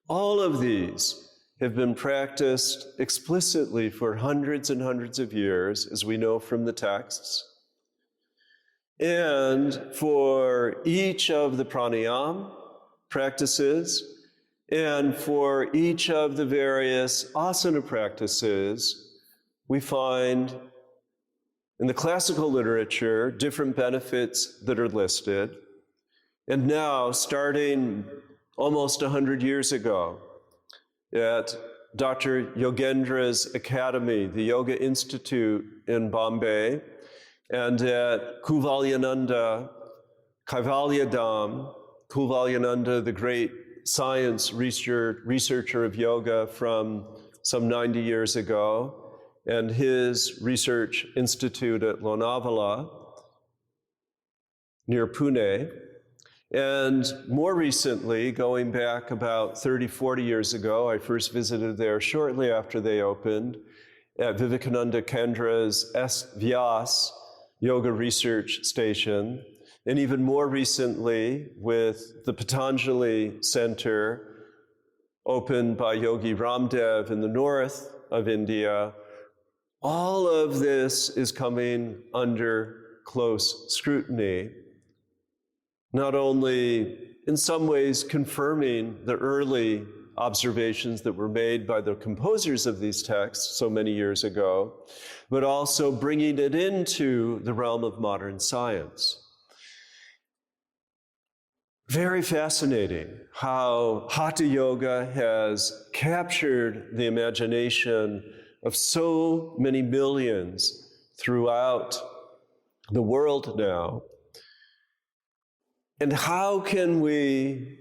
All of these have been practiced explicitly for hundreds and hundreds of years, as we know from the texts. And for each of the pranayama practices, and for each of the various asana practices, we find in the classical literature different benefits that are listed. And now, starting almost 100 years ago, at Dr. Yogendra's Academy, the Yoga Institute in Bombay, and at Kaivalyananda, Kaivalyananda, the great science researcher of yoga from some 90 years ago, and his research institute at Lonavala, near Pune. And more recently, going back about 30, 40 years ago, I first visited there shortly after they opened at Vivekananda Kendra's S. Vyas Yoga Research Station. And even more recently, with the Patanjali Center, opened by Yogi Ramdev in the north of India. All of this is coming under close scrutiny, not only in some ways confirming the early observations that were made by the composers of these texts so many years ago, but also bringing it into the realm of modern science. Very fascinating how Hatha Yoga has captured the imagination of so many millions throughout the world now. And how can we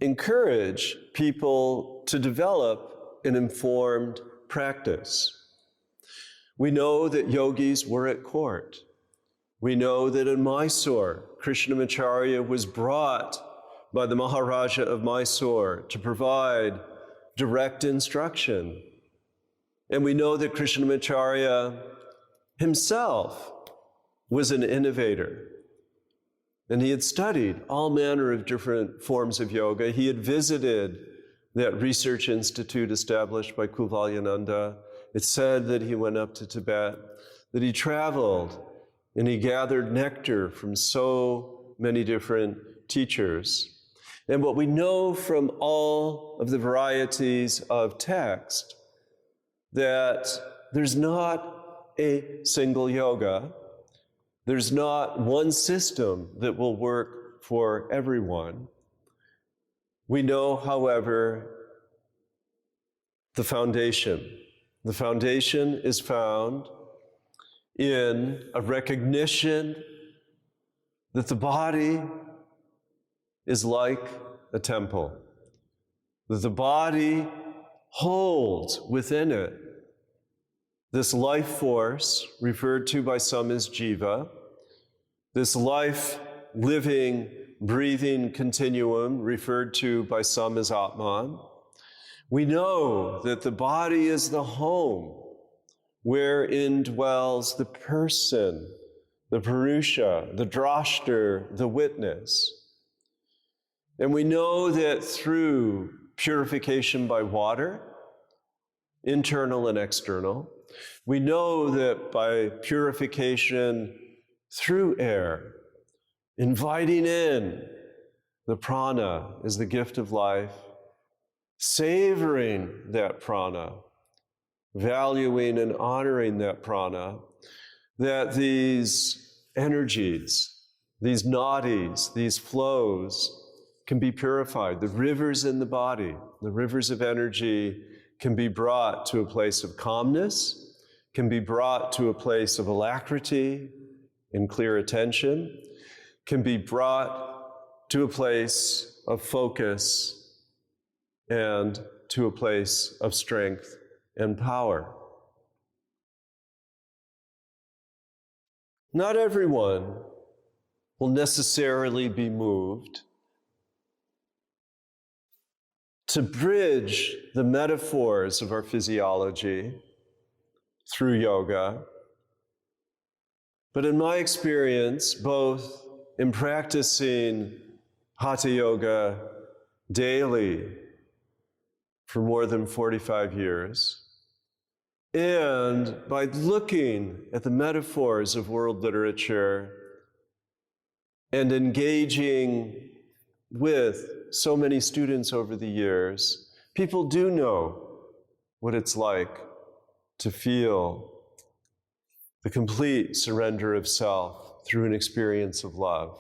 encourage people to develop an informed practice? We know that yogis were at court. We know that in Mysore, Krishnamacharya was brought by the Maharaja of Mysore to provide direct instruction. And we know that Krishnamacharya himself was an innovator. And he had studied all manner of different forms of yoga. He had visited that research institute established by Kuvalyananda. It's said that he went up to Tibet, that he traveled, and he gathered nectar from so many different teachers. And what we know from all of the varieties of text, that there's not a single yoga, there's not one system that will work for everyone. We know, however, the foundation. The foundation is found in a recognition that the body is like a temple, that the body holds within it this life force, referred to by some as jiva, this life, living, breathing continuum, referred to by some as Atman. We know that the body is the home wherein dwells the person, the Purusha, the Drashter, the witness. And we know that through purification by water, internal and external, we know that by purification through air, inviting in the prana is the gift of life, savoring that prana, valuing and honoring that prana, that these energies, these nadis, these flows can be purified. The rivers in the body, the rivers of energy can be brought to a place of calmness, can be brought to a place of alacrity and clear attention, can be brought to a place of focus and to a place of strength and power. Not everyone will necessarily be moved to bridge the metaphors of our physiology through yoga. But in my experience, both in practicing Hatha Yoga daily for more than 45 years, and by looking at the metaphors of world literature and engaging with so many students over the years, people do know what it's like to feel the complete surrender of self through an experience of love.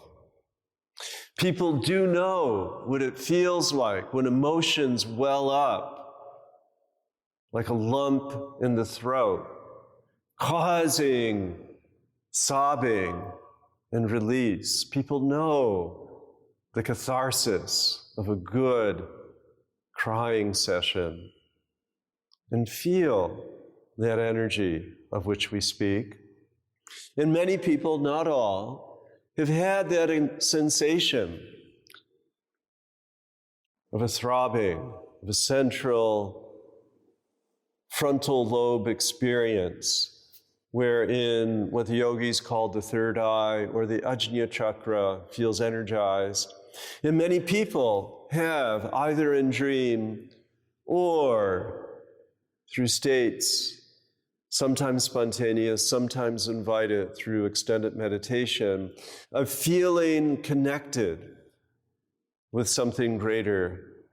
People do know what it feels like when emotions well up like a lump in the throat, causing sobbing and release. People know the catharsis of a good crying session and feel that energy of which we speak. And many people, not all, have had that sensation of a throbbing, of a central frontal lobe experience, wherein what the yogis call the third eye or the Ajna chakra feels energized. And many people have, either in dream or through states, sometimes spontaneous, sometimes invited through extended meditation, of feeling connected with something greater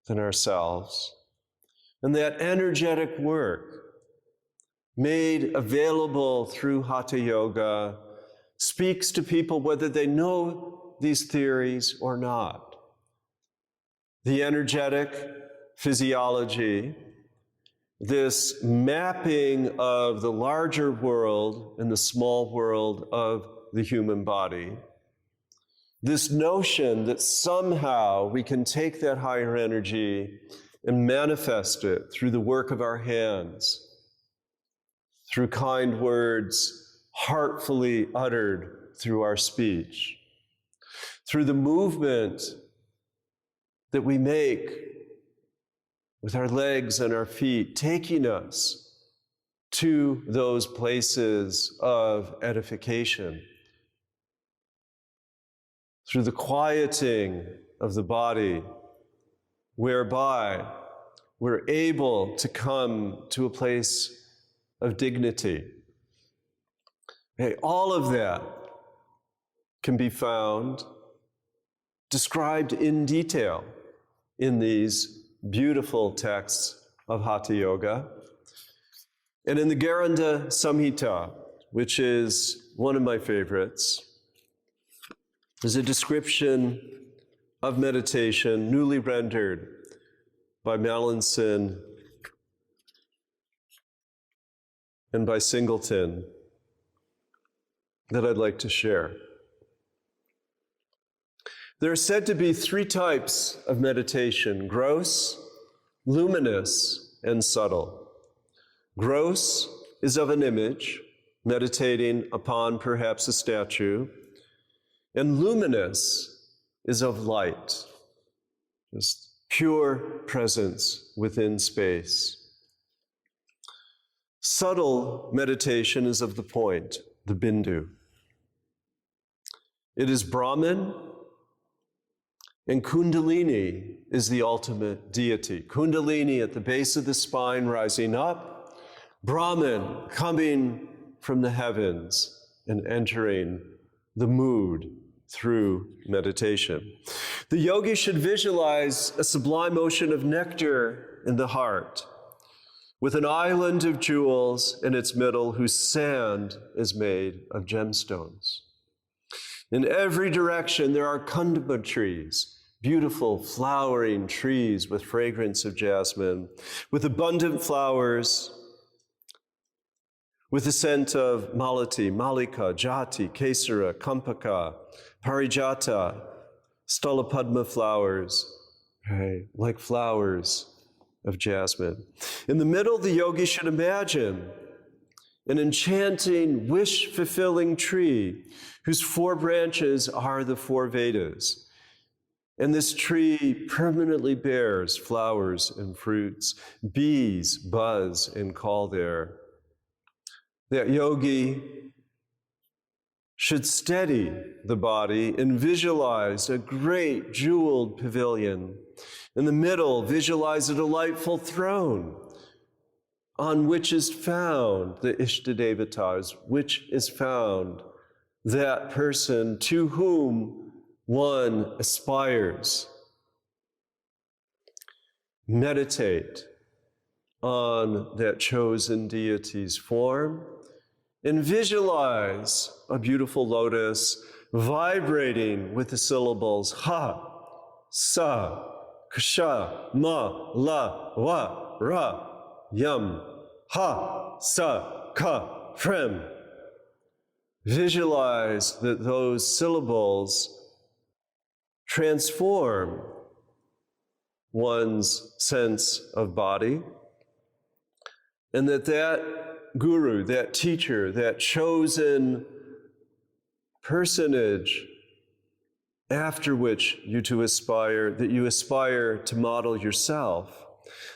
than ourselves. And that energetic work made available through Hatha Yoga speaks to people whether they know these theories or not. The energetic physiology, this mapping of the larger world and the small world of the human body, this notion that somehow we can take that higher energy and manifest it through the work of our hands, through kind words heartfully uttered through our speech, through the movement that we make with our legs and our feet, taking us to those places of edification, through the quieting of the body, whereby we're able to come to a place of dignity. Okay, all of that can be found described in detail in these beautiful texts of Hatha Yoga. And in the Garanda Samhita, which is one of my favorites, is a description of meditation newly rendered by Mallinson and by Singleton that I'd like to share. There are said to be three types of meditation: gross, luminous, and subtle. Gross is of an image, meditating upon perhaps a statue, and luminous is of light, just pure presence within space. Subtle meditation is of the point, the bindu. It is Brahman, and Kundalini is the ultimate deity. Kundalini at the base of the spine rising up, Brahman coming from the heavens and entering the mood through meditation. The yogi should visualize a sublime ocean of nectar in the heart, with an island of jewels in its middle whose sand is made of gemstones. In every direction there are kundama trees, beautiful flowering trees with fragrance of jasmine, with abundant flowers, with the scent of malati, malika, jati, kesara, kampaka, parijata, stalapadma flowers, right, like flowers of jasmine. In the middle, the yogi should imagine an enchanting, wish-fulfilling tree whose four branches are the four Vedas. And this tree permanently bears flowers and fruits. Bees buzz and call there. That yogi should steady the body and visualize a great jeweled pavilion. In the middle, visualize a delightful throne on which is found the Ishtadevatas, which is found that person to whom one aspires. Meditate on that chosen deity's form and visualize a beautiful lotus vibrating with the syllables ha, sa, ksha, ma, la, wa, ra, yam, ha, sa, ka, frem. Visualize that those syllables transform one's sense of body, and that guru, that teacher, that chosen personage after which you to aspire, that you aspire to model yourself,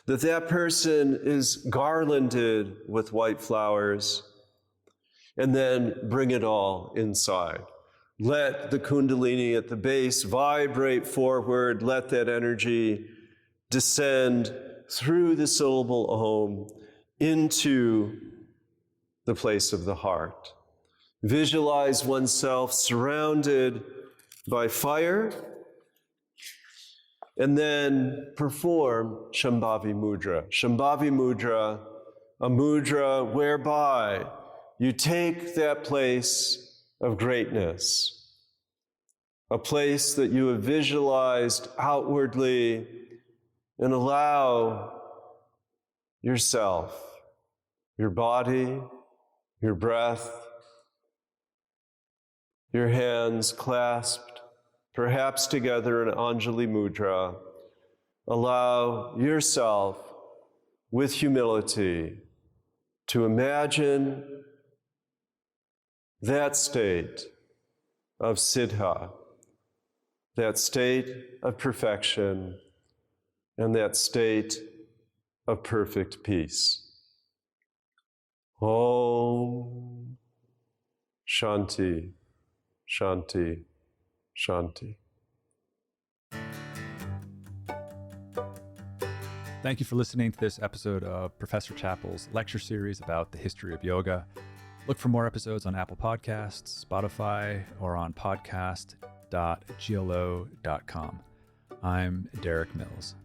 that person is garlanded with white flowers, and then bring it all inside. Let the kundalini at the base vibrate forward, let that energy descend through the syllable Om into the place of the heart. Visualize oneself surrounded by fire, and then perform Shambhavi Mudra. Shambhavi Mudra, a mudra whereby you take that place of greatness, a place that you have visualized outwardly, and allow yourself, your body, your breath, your hands clasped, perhaps together in Anjali Mudra. Allow yourself, with humility, to imagine that state of siddha, that state of perfection, and that state of perfect peace. Om Shanti, Shanti, Shanti. Thank you for listening to this episode of Professor Chapple's lecture series about the history of yoga. Look for more episodes on Apple Podcasts, Spotify, or on podcast.glo.com. I'm Derek Mills.